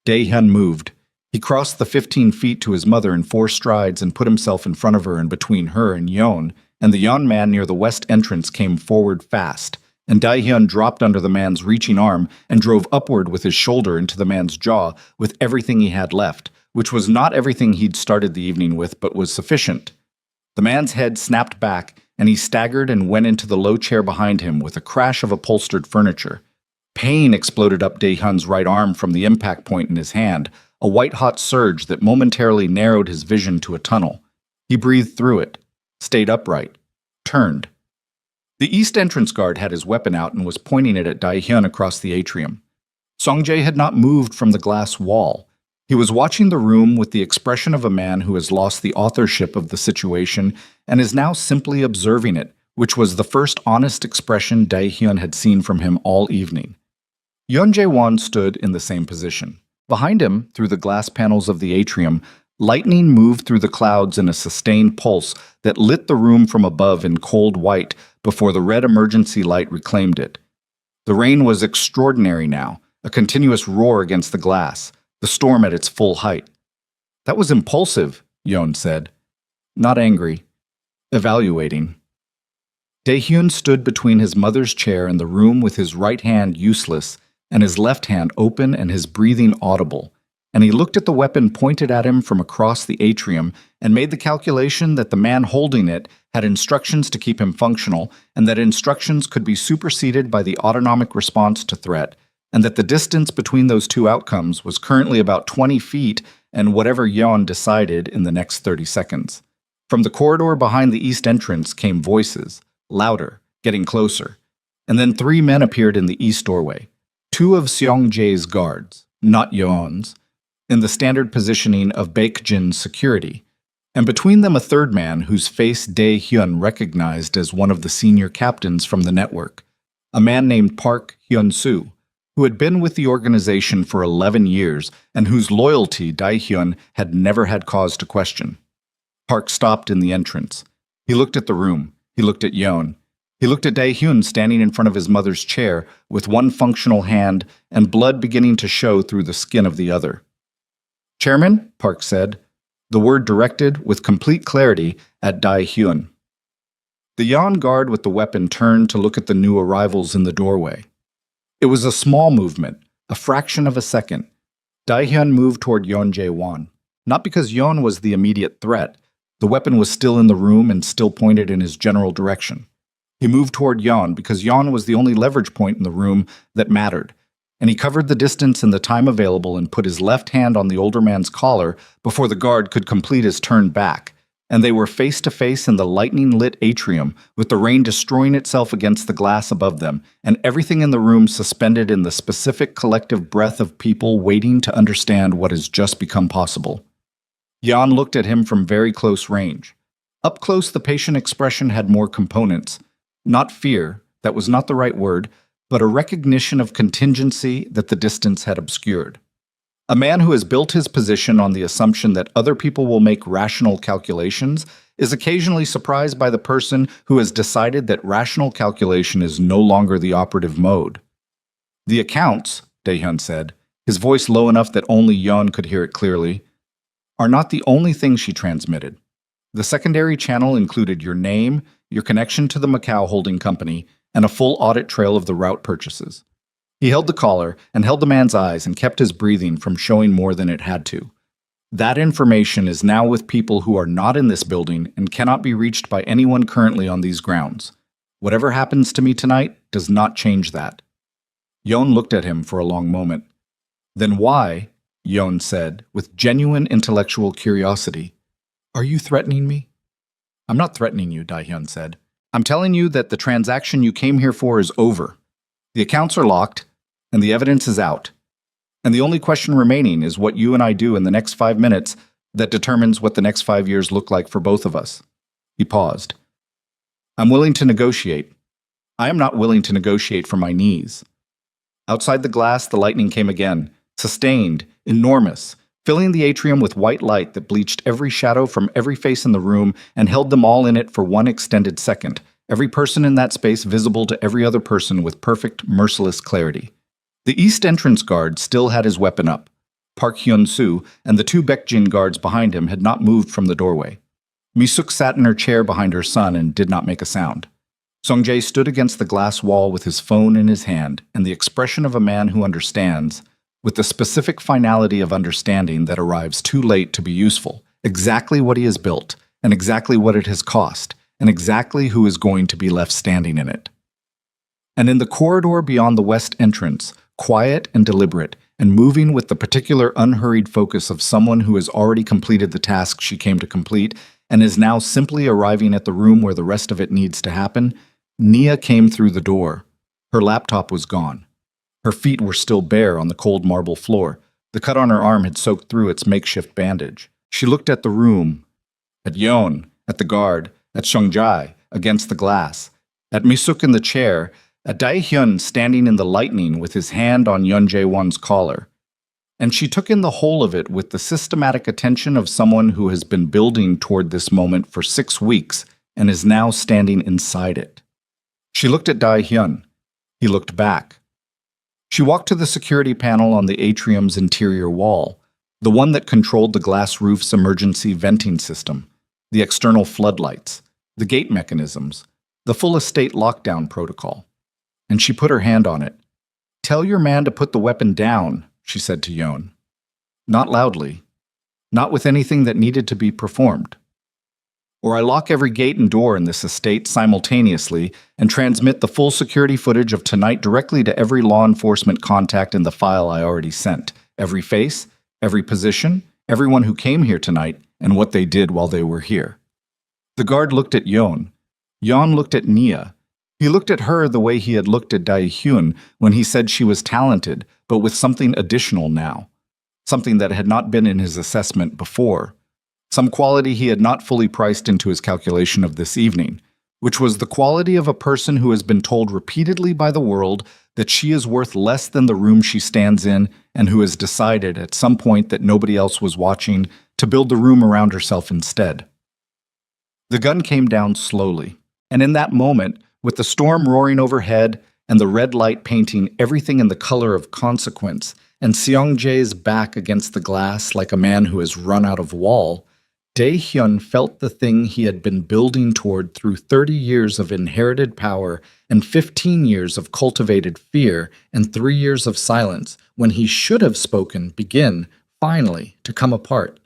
Dae-hyun moved. He crossed the 15 feet to his mother in 4 strides and put himself in front of her and between her and Yeon, and the Yeon man near the west entrance came forward fast, and Dae-hyun dropped under the man's reaching arm and drove upward with his shoulder into the man's jaw with everything he had left, which was not everything he'd started the evening with, but was sufficient. The man's head snapped back, and he staggered and went into the low chair behind him with a crash of upholstered furniture. Pain exploded up Dae-hyun's right arm from the impact point in his hand, a white-hot surge that momentarily narrowed his vision to a tunnel. He breathed through it, stayed upright, turned. The east entrance guard had his weapon out and was pointing it at Dae-hyun across the atrium. Seong-jae had not moved from the glass wall. He was watching the room with the expression of a man who has lost the authorship of the situation and is now simply observing it, which was the first honest expression Dae-hyun had seen from him all evening. Yeon Jae-won stood in the same position. Behind him, through the glass panels of the atrium, lightning moved through the clouds in a sustained pulse that lit the room from above in cold white before the red emergency light reclaimed it. The rain was extraordinary now, a continuous roar against the glass, the storm at its full height. That was impulsive, Yeon said. Not angry. Evaluating. Dae-hyun stood between his mother's chair and the room with his right hand useless and his left hand open and his breathing audible, and he looked at the weapon pointed at him from across the atrium and made the calculation that the man holding it had instructions to keep him functional, and that instructions could be superseded by the autonomic response to threat, and that the distance between those two outcomes was currently about 20 feet and whatever Yeon decided in the next 30 seconds. From the corridor behind the east entrance came voices, louder, getting closer, and then 3 men appeared in the east doorway. 2 of Seong-jae's guards, not Yeon's. in the standard positioning of Baekjin's security, and between them a third man whose face Dae-hyun recognized as one of the senior captains from the network, a man named Park Hyun-soo, who had been with the organization for 11 years and whose loyalty Dae-hyun had never had cause to question. Park stopped in the entrance. He looked at the room. He looked at Yeon. He looked at Dae-hyun standing in front of his mother's chair with one functional hand and blood beginning to show through the skin of the other. "Chairman," Park said, the word directed with complete clarity at Dae-hyun. The Yan guard with the weapon turned to look at the new arrivals in the doorway. It was a small movement, a fraction of a second. Dae-hyun moved toward Yeon Jae-won, not because Yeon was the immediate threat. The weapon was still in the room and still pointed in his general direction. He moved toward Yeon because Yeon was the only leverage point in the room that mattered, and he covered the distance and the time available and put his left hand on the older man's collar before the guard could complete his turn back, and they were face to face in the lightning-lit atrium with the rain destroying itself against the glass above them, and everything in the room suspended in the specific collective breath of people waiting to understand what has just become possible. Yeon looked at him from very close range. Up close, the patient expression had more components. Not fear, that was not the right word, but a recognition of contingency that the distance had obscured. A man who has built his position on the assumption that other people will make rational calculations is occasionally surprised by the person who has decided that rational calculation is no longer the operative mode. "The accounts," Dae-hyun said, his voice low enough that only Yeon could hear it clearly, "are not the only thing she transmitted. The secondary channel included your name, your connection to the Macau holding company, and a full audit trail of the route purchases." He held the collar and held the man's eyes and kept his breathing from showing more than it had to. "That information is now with people who are not in this building and cannot be reached by anyone currently on these grounds. Whatever happens to me tonight does not change that." Yeon looked at him for a long moment. "Then why," Yeon said, with genuine intellectual curiosity, "are you threatening me?" "I'm not threatening you," Dae-hyun said. "I'm telling you that the transaction you came here for is over. The accounts are locked, and the evidence is out. And the only question remaining is what you and I do in the next 5 minutes that determines what the next 5 years look like for both of us." He paused. "I'm willing to negotiate. I am not willing to negotiate from my knees." Outside the glass, the lightning came again, sustained, enormous, filling the atrium with white light that bleached every shadow from every face in the room and held them all in it for one extended second, every person in that space visible to every other person with perfect, merciless clarity. The east entrance guard still had his weapon up. Park Hyun-soo and the 2 Baekjin guards behind him had not moved from the doorway. Mi-suk sat in her chair behind her son and did not make a sound. Sung-jae stood against the glass wall with his phone in his hand and the expression of a man who understands, with the specific finality of understanding that arrives too late to be useful, exactly what he has built, and exactly what it has cost, and exactly who is going to be left standing in it. And in the corridor beyond the west entrance, quiet and deliberate, and moving with the particular unhurried focus of someone who has already completed the task she came to complete and is now simply arriving at the room where the rest of it needs to happen, Nia came through the door. Her laptop was gone. Her feet were still bare on the cold marble floor. The cut on her arm had soaked through its makeshift bandage. She looked at the room, at Yeon, at the guard, at Sung-jae against the glass, at Mi-suk in the chair, at Dae-hyun standing in the lightning with his hand on Yeon Jae-won's collar. And she took in the whole of it with the systematic attention of someone who has been building toward this moment for 6 weeks and is now standing inside it. She looked at Dae-hyun. He looked back. She walked to the security panel on the atrium's interior wall, the one that controlled the glass roof's emergency venting system, the external floodlights, the gate mechanisms, the full estate lockdown protocol. And she put her hand on it. "Tell your man to put the weapon down," she said to Yeon. Not loudly, not with anything that needed to be performed. "Or I lock every gate and door in this estate simultaneously and transmit the full security footage of tonight directly to every law enforcement contact in the file I already sent. Every face, every position, everyone who came here tonight, and what they did while they were here." The guard looked at Yeon. Yeon looked at Nia. He looked at her the way he had looked at Dae-hyun when he said she was talented, but with something additional now. something that had not been in his assessment before, some quality he had not fully priced into his calculation of this evening, which was the quality of a person who has been told repeatedly by the world that she is worth less than the room she stands in, and who has decided at some point that nobody else was watching to build the room around herself instead. The gun came down slowly, and in that moment, with the storm roaring overhead and the red light painting everything in the color of consequence, and Seong-jae's back against the glass like a man who has run out of wall, Dae-hyun felt the thing he had been building toward through 30 years of inherited power and 15 years of cultivated fear and 3 years of silence, when he should have spoken, begin, finally, to come apart.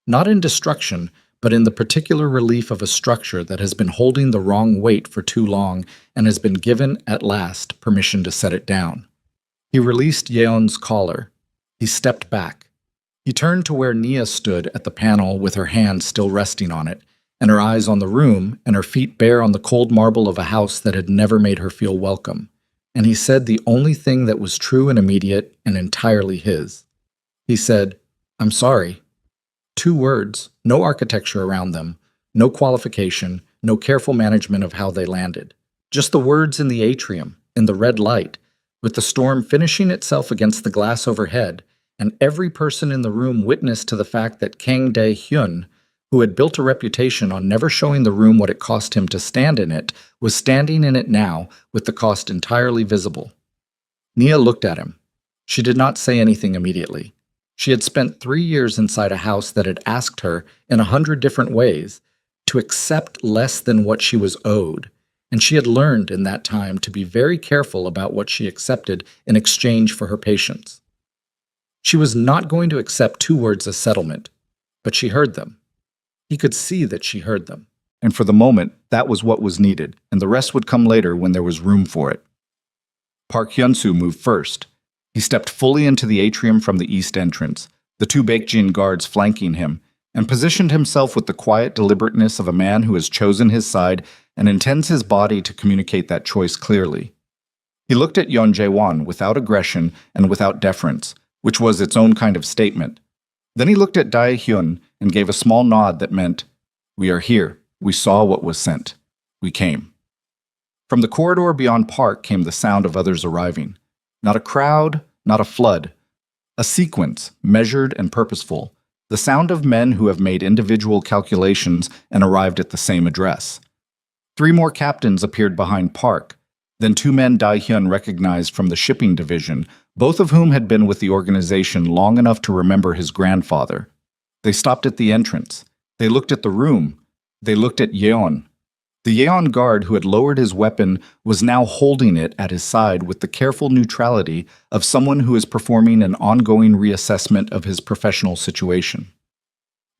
Not in destruction, but in the particular relief of a structure that has been holding the wrong weight for too long and has been given, at last, permission to set it down. He released Yeon's collar. He stepped back. He turned to where Nia stood at the panel with her hand still resting on it, and her eyes on the room, and her feet bare on the cold marble of a house that had never made her feel welcome. And he said the only thing that was true and immediate and entirely his. He said, "I'm sorry." 2 words, no architecture around them, no qualification, no careful management of how they landed. Just the words in the atrium, in the red light, with the storm finishing itself against the glass overhead, and every person in the room witness to the fact that Kang Dae-hyun, who had built a reputation on never showing the room what it cost him to stand in it, was standing in it now with the cost entirely visible. Nia looked at him. She did not say anything immediately. She had spent 3 years inside a house that had asked her, in 100 different ways, to accept less than what she was owed, and she had learned in that time to be very careful about what she accepted in exchange for her patience. She was not going to accept 2 words as settlement, but she heard them. He could see that she heard them. And for the moment, that was what was needed, and the rest would come later when there was room for it. Park Hyun-soo moved first. He stepped fully into the atrium from the east entrance, the 2 Baekjin guards flanking him, and positioned himself with the quiet deliberateness of a man who has chosen his side and intends his body to communicate that choice clearly. He looked at Yeon Jae-won without aggression and without deference, which was its own kind of statement. Then he looked at Dae-hyun and gave a small nod that meant, "We are here. We saw what was sent. We came." From the corridor beyond Park came the sound of others arriving. Not a crowd, not a flood. A sequence, measured and purposeful. The sound of men who have made individual calculations and arrived at the same address. 3 more captains appeared behind Park. Then 2 men Dae-hyun recognized from the shipping division, both of whom had been with the organization long enough to remember his grandfather. They stopped at the entrance. They looked at the room. They looked at Yeon. The Yeon guard who had lowered his weapon was now holding it at his side with the careful neutrality of someone who is performing an ongoing reassessment of his professional situation.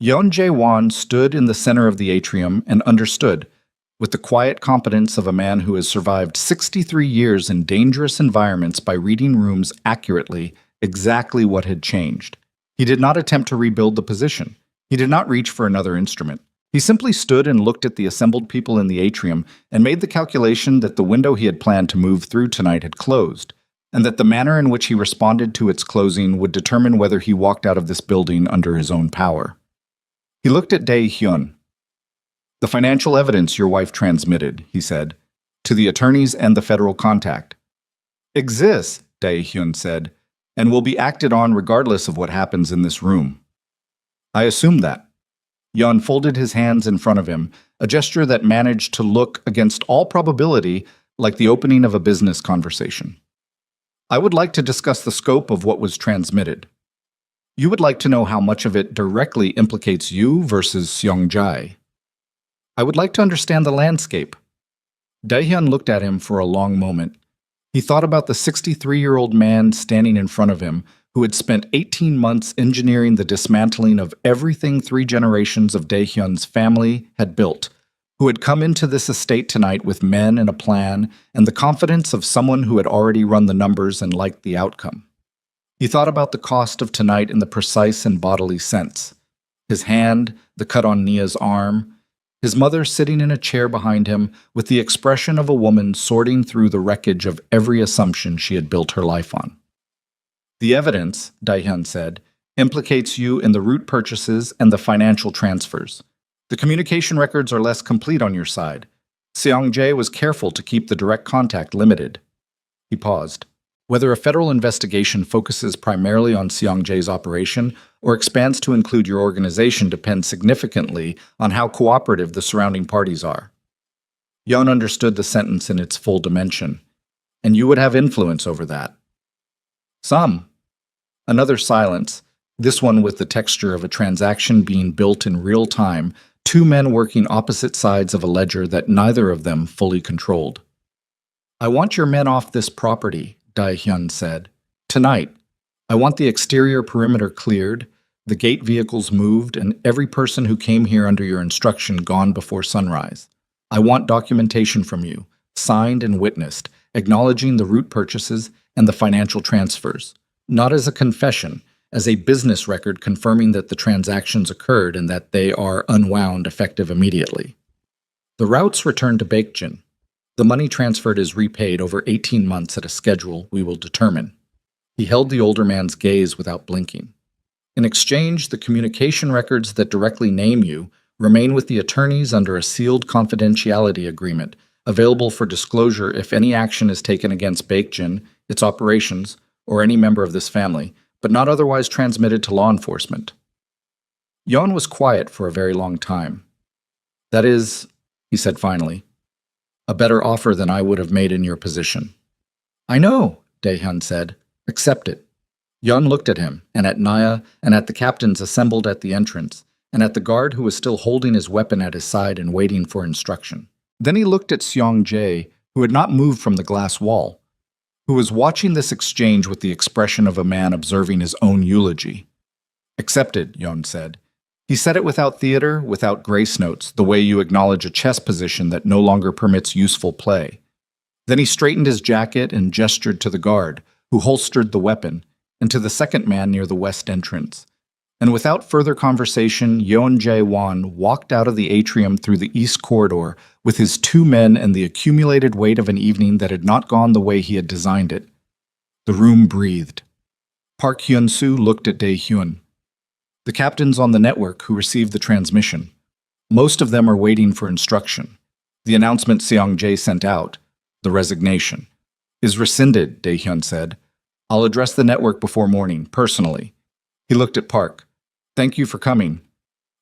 Yeon Jae-won stood in the center of the atrium and understood, with the quiet competence of a man who has survived 63 years in dangerous environments by reading rooms accurately, exactly what had changed. He did not attempt to rebuild the position. He did not reach for another instrument. He simply stood and looked at the assembled people in the atrium and made the calculation that the window he had planned to move through tonight had closed, and that the manner in which he responded to its closing would determine whether he walked out of this building under his own power. He looked at Dae-hyun. "The financial evidence your wife transmitted," he said, "to the attorneys and the federal contact, exists," Dae-hyun said, "and will be acted on regardless of what happens in this room." "I assume that." Yeon folded his hands in front of him, a gesture that managed to look, against all probability, like the opening of a business conversation. "I would like to discuss the scope of what was transmitted. You would like to know how much of it directly implicates you versus Seong-jae. I would like to understand the landscape." Dae-hyun looked at him for a long moment. He thought about the 63-year-old man standing in front of him, who had spent 18 months engineering the dismantling of everything 3 generations of Dae-hyun's family had built, who had come into this estate tonight with men and a plan and the confidence of someone who had already run the numbers and liked the outcome. He thought about the cost of tonight in the precise and bodily sense. His hand, the cut on Nia's arm, his mother sitting in a chair behind him with the expression of a woman sorting through the wreckage of every assumption she had built her life on. "The evidence," Dae-hyun said, Implicates you in the route purchases and the financial transfers. The communication records are less complete on your side. Seong-jae was careful to keep the direct contact limited. He paused. Whether a federal investigation focuses primarily on Seong-jae's operation or expands to include your organization depends significantly on how cooperative the surrounding parties are. Yeon understood the sentence in its full dimension. And you would have influence over that. Some. Another silence, this one with the texture of a transaction being built in real time, two men working opposite sides of a ledger that neither of them fully controlled. I want your men off this property, Dae-hyun said. Tonight. I want the exterior perimeter cleared, the gate vehicles moved, and every person who came here under your instruction gone before sunrise. I want documentation from you, signed and witnessed, acknowledging the route purchases and the financial transfers, not as a confession, as a business record confirming that the transactions occurred and that they are unwound effective immediately. The routes return to Baekjin. The money transferred is repaid over 18 months at a schedule we will determine. He held the older man's gaze without blinking. In exchange, the communication records that directly name you remain with the attorneys under a sealed confidentiality agreement, available for disclosure if any action is taken against Baekjin, its operations, or any member of this family, but not otherwise transmitted to law enforcement. Yeon was quiet for a very long time. That is, he said finally, a better offer than I would have made in your position. I know, Dae-hyun said. Accept it. Yeon looked at him, and at Naya, and at the captains assembled at the entrance, and at the guard who was still holding his weapon at his side and waiting for instruction. Then he looked at Seong-jae, who had not moved from the glass wall, who was watching this exchange with the expression of a man observing his own eulogy. Accepted, Yeon said. He said it without theater, without grace notes, the way you acknowledge a chess position that no longer permits useful play. Then he straightened his jacket and gestured to the guard, who holstered the weapon, and to the second man near the west entrance. And without further conversation, Yeon Jae-won walked out of the atrium through the east corridor with his two men and the accumulated weight of an evening that had not gone the way he had designed it. The room breathed. Park Hyun-soo looked at Dae-hyun. The captains on the network who received the transmission. Most of them are waiting for instruction. The announcement Seong-jae sent out, the resignation, is rescinded, Dae-hyun said. I'll address the network before morning, personally. He looked at Park. Thank you for coming.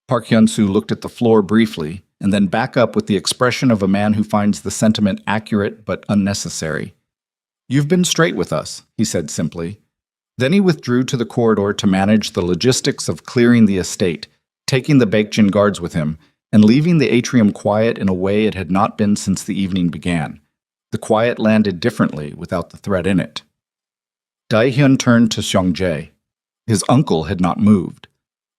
Park Hyun-soo looked at the floor briefly, and then back up with the expression of a man who finds the sentiment accurate but unnecessary. You've been straight with us, he said simply. Then he withdrew to the corridor to manage the logistics of clearing the estate, taking the Baekjin guards with him, and leaving the atrium quiet in a way it had not been since the evening began. The quiet landed differently without the threat in it. Dae-hyun turned to Seong-jae. His uncle had not moved.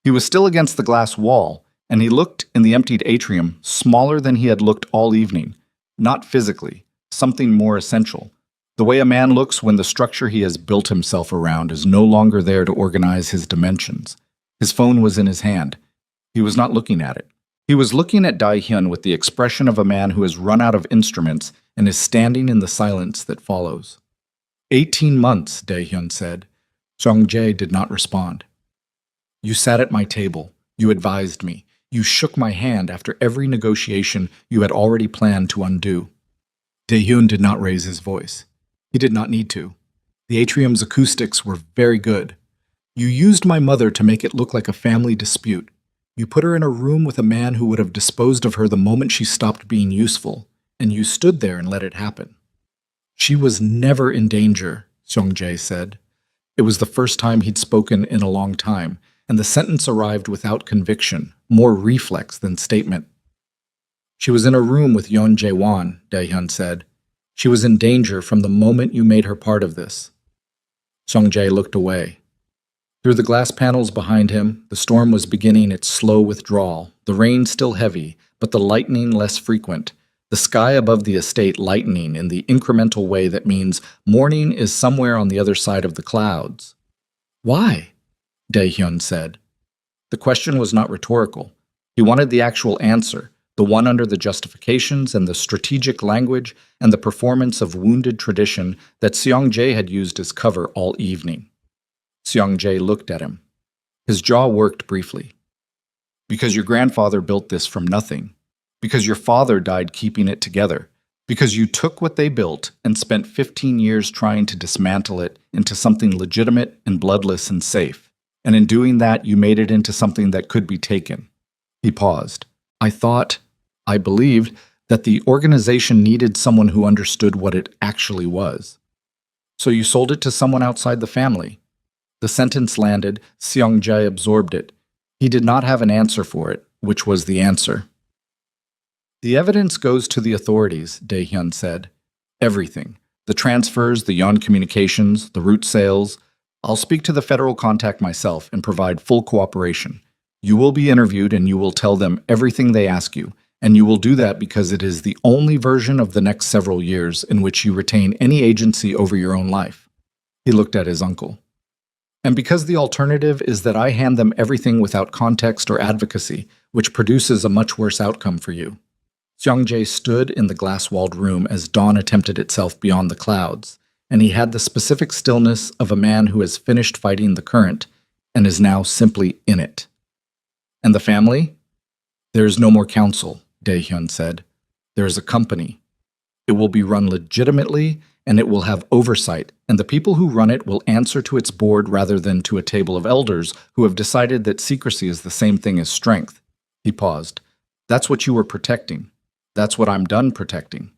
He was still against the glass wall, and he looked in the emptied atrium smaller than he had looked all evening, not physically, something more essential. The way a man looks when the structure he has built himself around is no longer there to organize his dimensions. His phone was in his hand. He was not looking at it. He was looking at Dae-hyun with the expression of a man who has run out of instruments and is standing in the silence that follows. 18 months, Dae-hyun said. Seong-jae did not respond. You sat at my table. You advised me. You shook my hand after every negotiation you had already planned to undo. Dae-hyun did not raise his voice. He did not need to. The atrium's acoustics were very good. You used my mother to make it look like a family dispute. You put her in a room with a man who would have disposed of her the moment she stopped being useful, and you stood there and let it happen. She was never in danger, Seong-jae said. It was the first time he'd spoken in a long time, and the sentence arrived without conviction, more reflex than statement. She was in a room with Yeon Jae-won, Dae-hyun said. She was in danger from the moment you made her part of this. Seong-jae looked away. Through the glass panels behind him, the storm was beginning its slow withdrawal, the rain still heavy, but the lightning less frequent, the sky above the estate lightening in the incremental way that means morning is somewhere on the other side of the clouds. Why? Dae-hyun said. The question was not rhetorical. He wanted the actual answer, the one under the justifications and the strategic language and the performance of wounded tradition that Seong-jae had used as cover all evening. Seong-jae looked at him. His jaw worked briefly. Because your grandfather built this from nothing. Because your father died keeping it together. Because you took what they built and spent 15 years trying to dismantle it into something legitimate and bloodless and safe. And in doing that, you made it into something that could be taken. He paused. I believed that the organization needed someone who understood what it actually was. So you sold it to someone outside the family. The sentence landed, Seong-jae absorbed it. He did not have an answer for it, which was the answer. The evidence goes to the authorities, Dae-hyun said. Everything. The transfers, the Yon communications, the route sales. I'll speak to the federal contact myself and provide full cooperation. You will be interviewed and you will tell them everything they ask you, and you will do that because it is the only version of the next several years in which you retain any agency over your own life. He looked at his uncle. And because the alternative is that I hand them everything without context or advocacy, which produces a much worse outcome for you. Seong-jae stood in the glass-walled room as dawn attempted itself beyond the clouds, and he had the specific stillness of a man who has finished fighting the current and is now simply in it. And the family? There is no more council, Dae-hyun said. There is a company. It will be run legitimately, and it will have oversight, and the people who run it will answer to its board rather than to a table of elders who have decided that secrecy is the same thing as strength. He paused. That's what you were protecting. That's what I'm done protecting.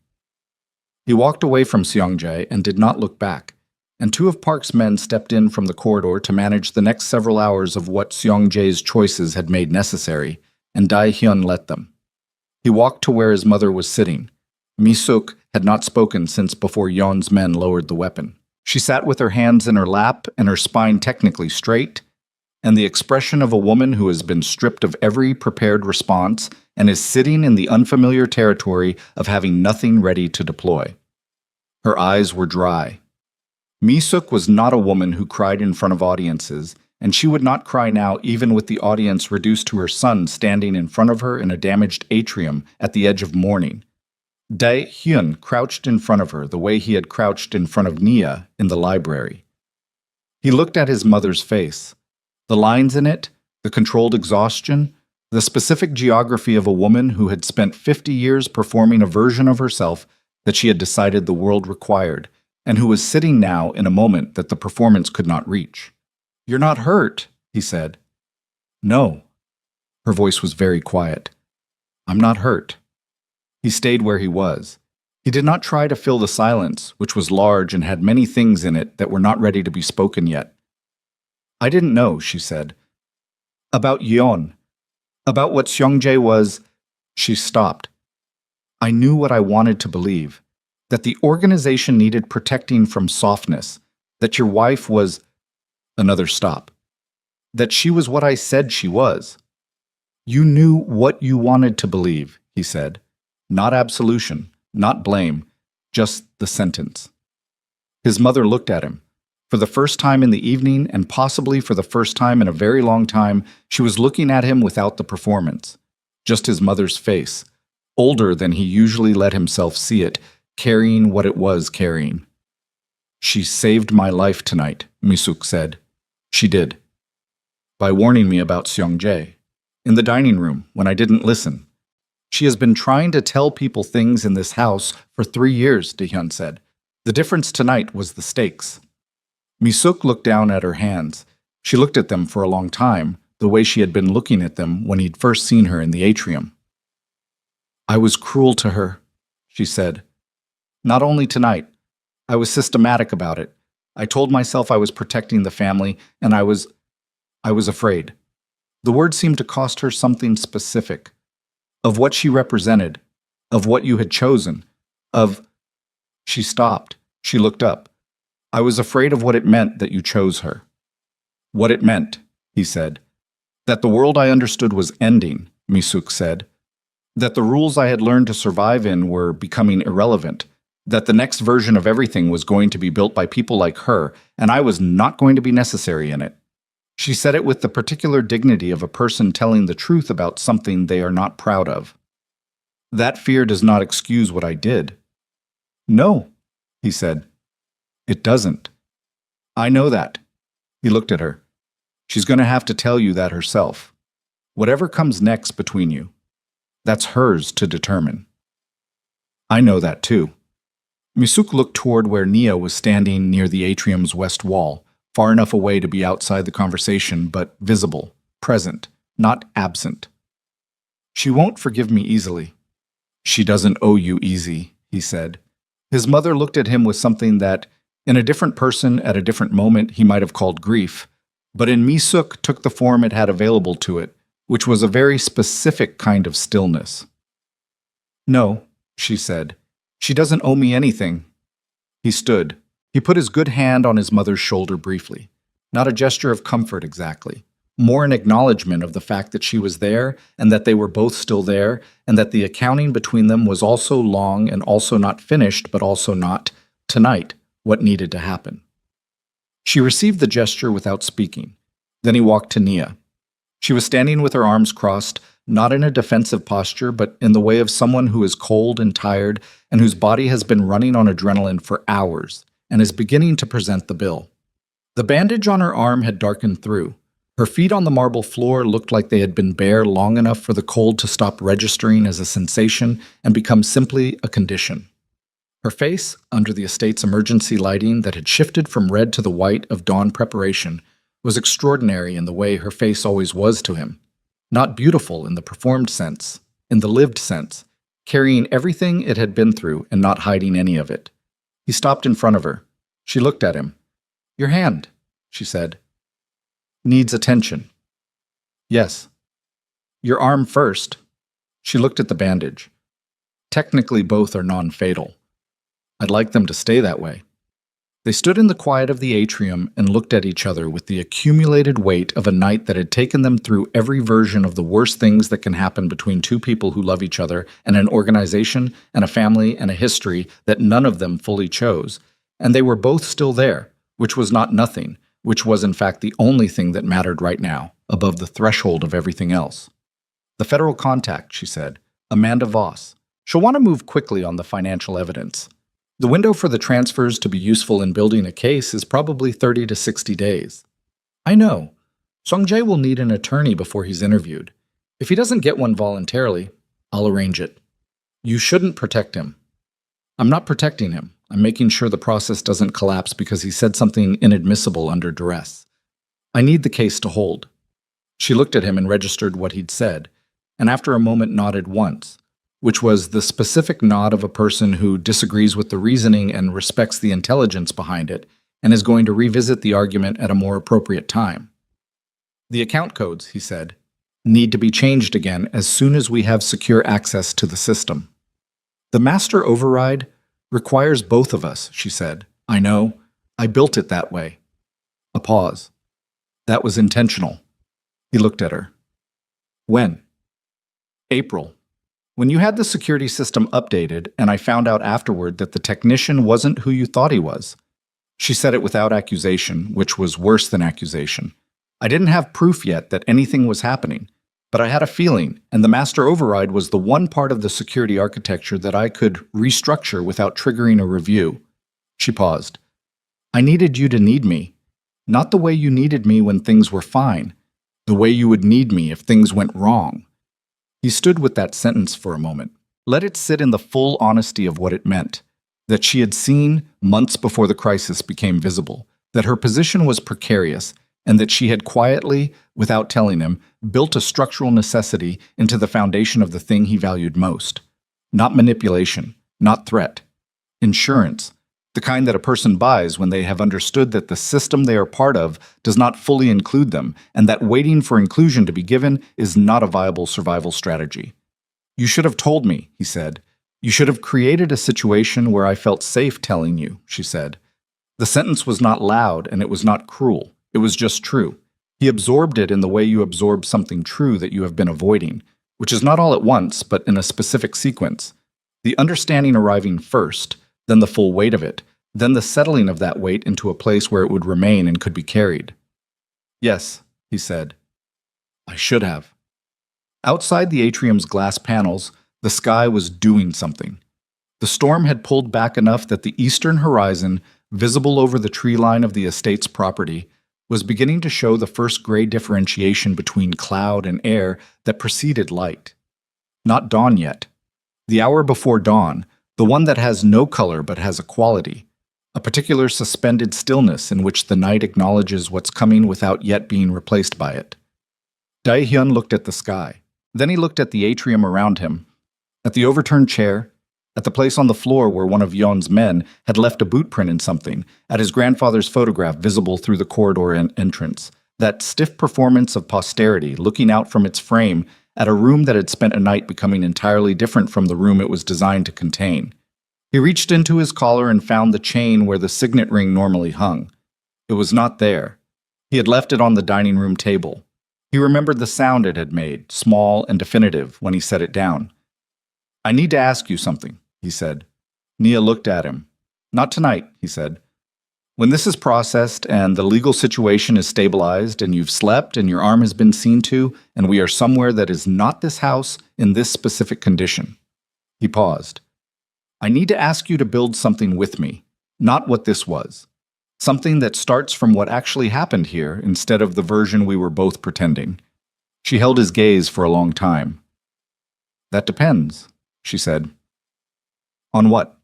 He walked away from Seong-jae and did not look back, and two of Park's men stepped in from the corridor to manage the next several hours of what Seong-jae's choices had made necessary, and Dae-hyun let them. He walked to where his mother was sitting. Mi-suk had not spoken since before Yeon's men lowered the weapon. She sat with her hands in her lap and her spine technically straight, and the expression of a woman who has been stripped of every prepared response and is sitting in the unfamiliar territory of having nothing ready to deploy. Her eyes were dry. Mi-suk was not a woman who cried in front of audiences, and she would not cry now even with the audience reduced to her son standing in front of her in a damaged atrium at the edge of mourning. Dae-hyun crouched in front of her the way he had crouched in front of Nia in the library. He looked at his mother's face. The lines in it, the controlled exhaustion, the specific geography of a woman who had spent 50 years performing a version of herself that she had decided the world required, and who was sitting now in a moment that the performance could not reach. "You're not hurt," he said. "No." Her voice was very quiet. "I'm not hurt." He stayed where he was. He did not try to fill the silence, which was large and had many things in it that were not ready to be spoken yet. "I didn't know," she said. "About Yeon. About what Seong-jae was." She stopped. "I knew what I wanted to believe. That the organization needed protecting from softness. That your wife was—" Another stop. "That she was what I said she was." "You knew what you wanted to believe," he said. Not absolution, not blame, just the sentence. His mother looked at him. For the first time in the evening, and possibly for the first time in a very long time, she was looking at him without the performance. Just his mother's face, older than he usually let himself see it, carrying what it was carrying. "She saved my life tonight," Mi-suk said. "She did. By warning me about Seong-jae. In the dining room, when I didn't listen. She has been trying to tell people things in this house for 3 years," Dae-hyun said. "The difference tonight was the stakes." Mi-suk looked down at her hands. She looked at them for a long time, the way she had been looking at them when he'd first seen her in the atrium. "I was cruel to her," she said. "Not only tonight. I was systematic about it. I told myself I was protecting the family, and I was afraid." The word seemed to cost her something specific. Of what she represented, of what you had chosen, of— She stopped. She looked up. "I was afraid of what it meant that you chose her." "What it meant," he said. "That the world I understood was ending," Mi-suk said. "That the rules I had learned to survive in were becoming irrelevant. That the next version of everything was going to be built by people like her, and I was not going to be necessary in it." She said it with the particular dignity of a person telling the truth about something they are not proud of. "That fear does not excuse what I did." "No," he said. "It doesn't." "I know that." He looked at her. She's going to have to tell you that herself. Whatever comes next between you, that's hers to determine. I know that too. Misuk looked toward where Nia was standing near the atrium's west wall, far enough away to be outside the conversation, but visible, present, not absent. She won't forgive me easily. She doesn't owe you easy, he said. His mother looked at him with something that, in a different person at a different moment, he might have called grief, but in Misuk took the form it had available to it, which was a very specific kind of stillness. No, she said. She doesn't owe me anything. He stood. He put his good hand on his mother's shoulder briefly. Not a gesture of comfort exactly. More an acknowledgement of the fact that she was there and that they were both still there and that the accounting between them was also long and also not finished but also not, tonight, what needed to happen. She received the gesture without speaking. Then he walked to Nia. She was standing with her arms crossed, not in a defensive posture, but in the way of someone who is cold and tired and whose body has been running on adrenaline for hours and is beginning to present the bill. The bandage on her arm had darkened through. Her feet on the marble floor looked like they had been bare long enough for the cold to stop registering as a sensation and become simply a condition. Her face, under the estate's emergency lighting that had shifted from red to the white of dawn preparation, was extraordinary in the way her face always was to him. Not beautiful in the performed sense, in the lived sense, carrying everything it had been through and not hiding any of it. He stopped in front of her. She looked at him. "Your hand," she said. "Needs attention." "Yes." "Your arm first." She looked at the bandage. "Technically both are non-fatal. I'd like them to stay that way." They stood in the quiet of the atrium and looked at each other with the accumulated weight of a night that had taken them through every version of the worst things that can happen between two people who love each other and an organization and a family and a history that none of them fully chose. And they were both still there, which was not nothing, which was in fact the only thing that mattered right now, above the threshold of everything else. "The federal contact," she said. "Amanda Voss. She'll want to move quickly on the financial evidence. The window for the transfers to be useful in building a case is probably 30 to 60 days. I know. Songjae will need an attorney before he's interviewed. If he doesn't get one voluntarily, I'll arrange it. You shouldn't protect him." "I'm not protecting him. I'm making sure the process doesn't collapse because he said something inadmissible under duress. I need the case to hold." She looked at him and registered what he'd said, and after a moment nodded once, which was the specific nod of a person who disagrees with the reasoning and respects the intelligence behind it, and is going to revisit the argument at a more appropriate time. "The account codes," he said, "need to be changed again as soon as we have secure access to the system." "The master override requires both of us," she said. "I know. I built it that way." A pause. "That was intentional." He looked at her. "When?" "April. When you had the security system updated, and I found out afterward that the technician wasn't who you thought he was." She said it without accusation, which was worse than accusation. "I didn't have proof yet that anything was happening, but I had a feeling, and the master override was the one part of the security architecture that I could restructure without triggering a review." She paused. "I needed you to need me. Not the way you needed me when things were fine. The way you would need me if things went wrong." He stood with that sentence for a moment. Let it sit in the full honesty of what it meant. That she had seen months before the crisis became visible. That her position was precarious, and that she had quietly, without telling him, built a structural necessity into the foundation of the thing he valued most. Not manipulation, not threat. Insurance. The kind that a person buys when they have understood that the system they are part of does not fully include them, and that waiting for inclusion to be given is not a viable survival strategy. "You should have told me," he said. "You should have created a situation where I felt safe telling you," she said. The sentence was not loud, and it was not cruel. It was just true. He absorbed it in the way you absorb something true that you have been avoiding, which is not all at once, but in a specific sequence. The understanding arriving first, then the full weight of it, then the settling of that weight into a place where it would remain and could be carried. "Yes," he said. "I should have." Outside the atrium's glass panels, the sky was doing something. The storm had pulled back enough that the eastern horizon, visible over the tree line of the estate's property, was beginning to show the first gray differentiation between cloud and air that preceded light. Not dawn yet. The hour before dawn, the one that has no color but has a quality, a particular suspended stillness in which the night acknowledges what's coming without yet being replaced by it. Dae-hyun looked at the sky. Then he looked at the atrium around him, at the overturned chair, at the place on the floor where one of Yeon's men had left a boot print in something, at his grandfather's photograph visible through the corridor entrance, that stiff performance of posterity looking out from its frame at a room that had spent a night becoming entirely different from the room it was designed to contain. He reached into his collar and found the chain where the signet ring normally hung. It was not there. He had left it on the dining room table. He remembered the sound it had made, small and definitive, when he set it down. "I need to ask you something," he said. Nia looked at him. "Not tonight," he said. "When this is processed and the legal situation is stabilized and you've slept and your arm has been seen to and we are somewhere that is not this house in this specific condition." He paused. "I need to ask you to build something with me, not what this was. Something that starts from what actually happened here instead of the version we were both pretending." She held his gaze for a long time. "That depends," she said. "On what?"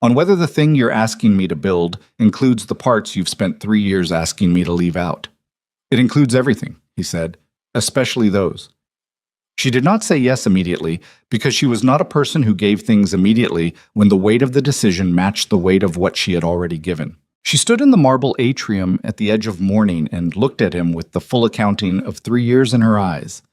"On whether the thing you're asking me to build includes the parts you've spent 3 years asking me to leave out." "It includes everything," he said, "especially those." She did not say yes immediately because she was not a person who gave things immediately when the weight of the decision matched the weight of what she had already given. She stood in the marble atrium at the edge of morning and looked at him with the full accounting of 3 years in her eyes.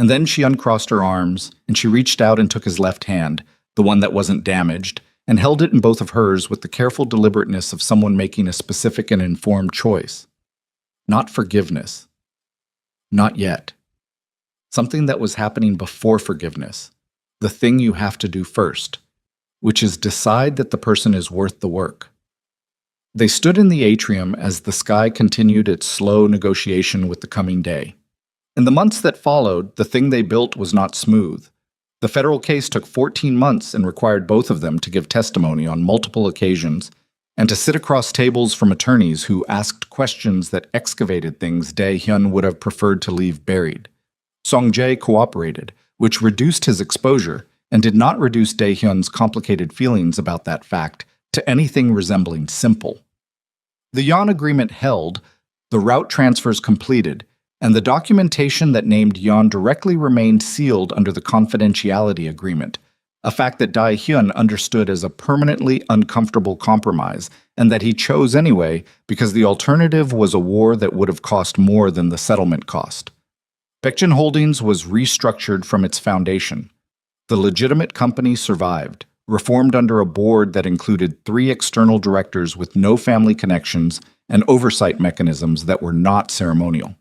And then she uncrossed her arms, and she reached out and took his left hand, the one that wasn't damaged, and held it in both of hers with the careful deliberateness of someone making a specific and informed choice. Not forgiveness. Not yet. Something that was happening before forgiveness. The thing you have to do first, which is decide that the person is worth the work. They stood in the atrium as the sky continued its slow negotiation with the coming day. In the months that followed, the thing they built was not smooth. The federal case took 14 months and required both of them to give testimony on multiple occasions and to sit across tables from attorneys who asked questions that excavated things Dae-hyun would have preferred to leave buried. Song-jae cooperated, which reduced his exposure and did not reduce Dae-hyun's complicated feelings about that fact to anything resembling simple. The Yeon agreement held, the route transfers completed, and the documentation that named Yeon directly remained sealed under the confidentiality agreement, a fact that Dae-hyun understood as a permanently uncomfortable compromise, and that he chose anyway because the alternative was a war that would have cost more than the settlement cost. Baekjin Holdings was restructured from its foundation. The legitimate company survived, reformed under a board that included 3 external directors with no family connections and oversight mechanisms that were not ceremonial.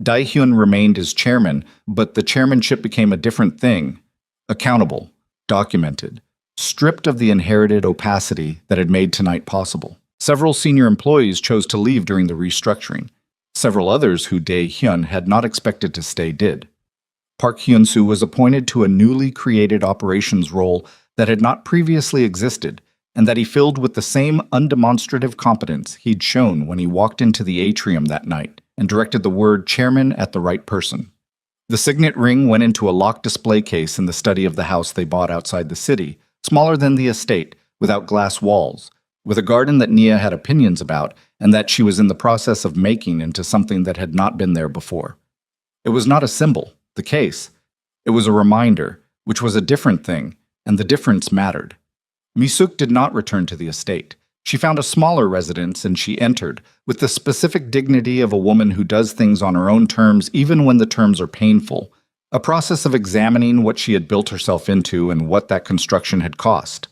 Dae-hyun remained as chairman, but the chairmanship became a different thing, accountable, documented, stripped of the inherited opacity that had made tonight possible. Several senior employees chose to leave during the restructuring. Several others who Dae-hyun had not expected to stay did. Park Hyun-soo was appointed to a newly created operations role that had not previously existed, and that he filled with the same undemonstrative competence he'd shown when he walked into the atrium that night and directed the word chairman at the right person. The signet ring went into a locked display case in the study of the house they bought outside the city, smaller than the estate, without glass walls, with a garden that Nia had opinions about and that she was in the process of making into something that had not been there before. It was not a symbol, the case. It was a reminder, which was a different thing, and the difference mattered. Mi-suk did not return to the estate. She found a smaller residence and she entered, with the specific dignity of a woman who does things on her own terms even when the terms are painful, a process of examining what she had built herself into and what that construction had cost.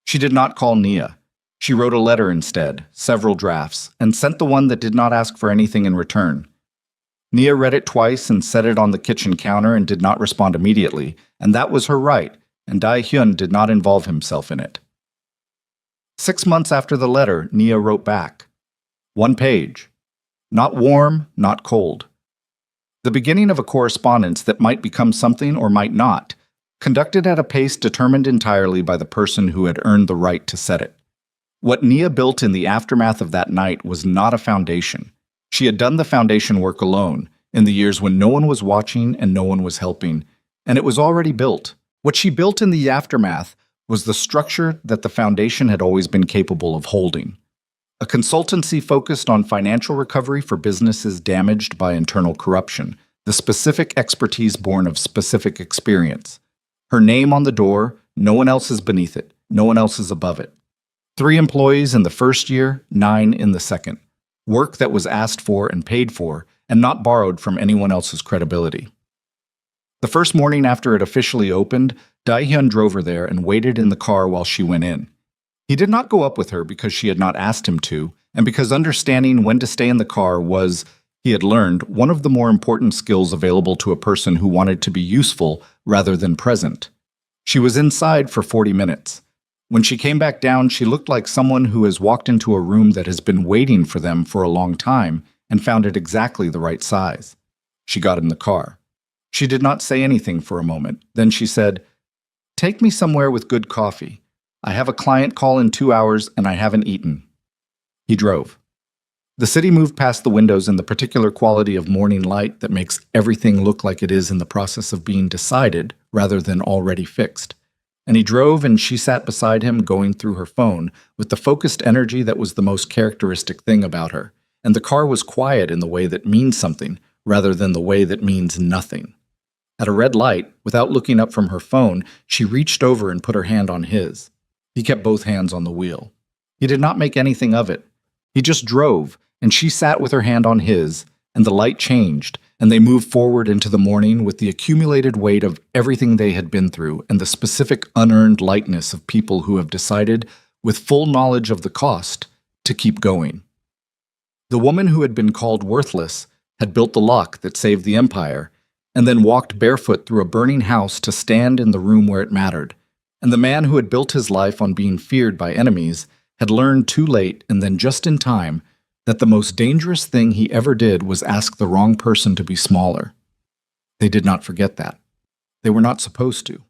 She did not call Nia. She wrote a letter instead, several drafts, and sent the one that did not ask for anything in return. Nia read it twice and set it on the kitchen counter and did not respond immediately, and that was her right, and Dae-hyun did not involve himself in it. 6 months after the letter, Nia wrote back. 1 page. Not warm, not cold. The beginning of a correspondence that might become something or might not, conducted at a pace determined entirely by the person who had earned the right to set it. What Nia built in the aftermath of that night was not a foundation. She had done the foundation work alone, in the years when no one was watching and no one was helping, and it was already built. What she built in the aftermath was the structure that the foundation had always been capable of holding. A consultancy focused on financial recovery for businesses damaged by internal corruption, the specific expertise born of specific experience. Her name on the door, no one else is beneath it, no one else is above it. 3 employees in the first year, 9 in the second. Work that was asked for and paid for, and not borrowed from anyone else's credibility. The first morning after it officially opened, Dae-hyun drove her there and waited in the car while she went in. He did not go up with her because she had not asked him to, and because understanding when to stay in the car was, he had learned, one of the more important skills available to a person who wanted to be useful rather than present. She was inside for 40 minutes. When she came back down, she looked like someone who has walked into a room that has been waiting for them for a long time and found it exactly the right size. She got in the car. She did not say anything for a moment. Then she said, "Take me somewhere with good coffee. I have a client call in 2 hours and I haven't eaten." He drove. The city moved past the windows in the particular quality of morning light that makes everything look like it is in the process of being decided rather than already fixed. And he drove and she sat beside him going through her phone with the focused energy that was the most characteristic thing about her. And the car was quiet in the way that means something rather than the way that means nothing. At a red light, without looking up from her phone, she reached over and put her hand on his. He kept both hands on the wheel. He did not make anything of it. He just drove, and she sat with her hand on his, and the light changed, and they moved forward into the morning with the accumulated weight of everything they had been through and the specific unearned lightness of people who have decided, with full knowledge of the cost, to keep going. The woman who had been called worthless had built the lock that saved the empire, and then walked barefoot through a burning house to stand in the room where it mattered. And the man who had built his life on being feared by enemies had learned too late and then just in time that the most dangerous thing he ever did was ask the wrong person to be smaller. They did not forget that. They were not supposed to.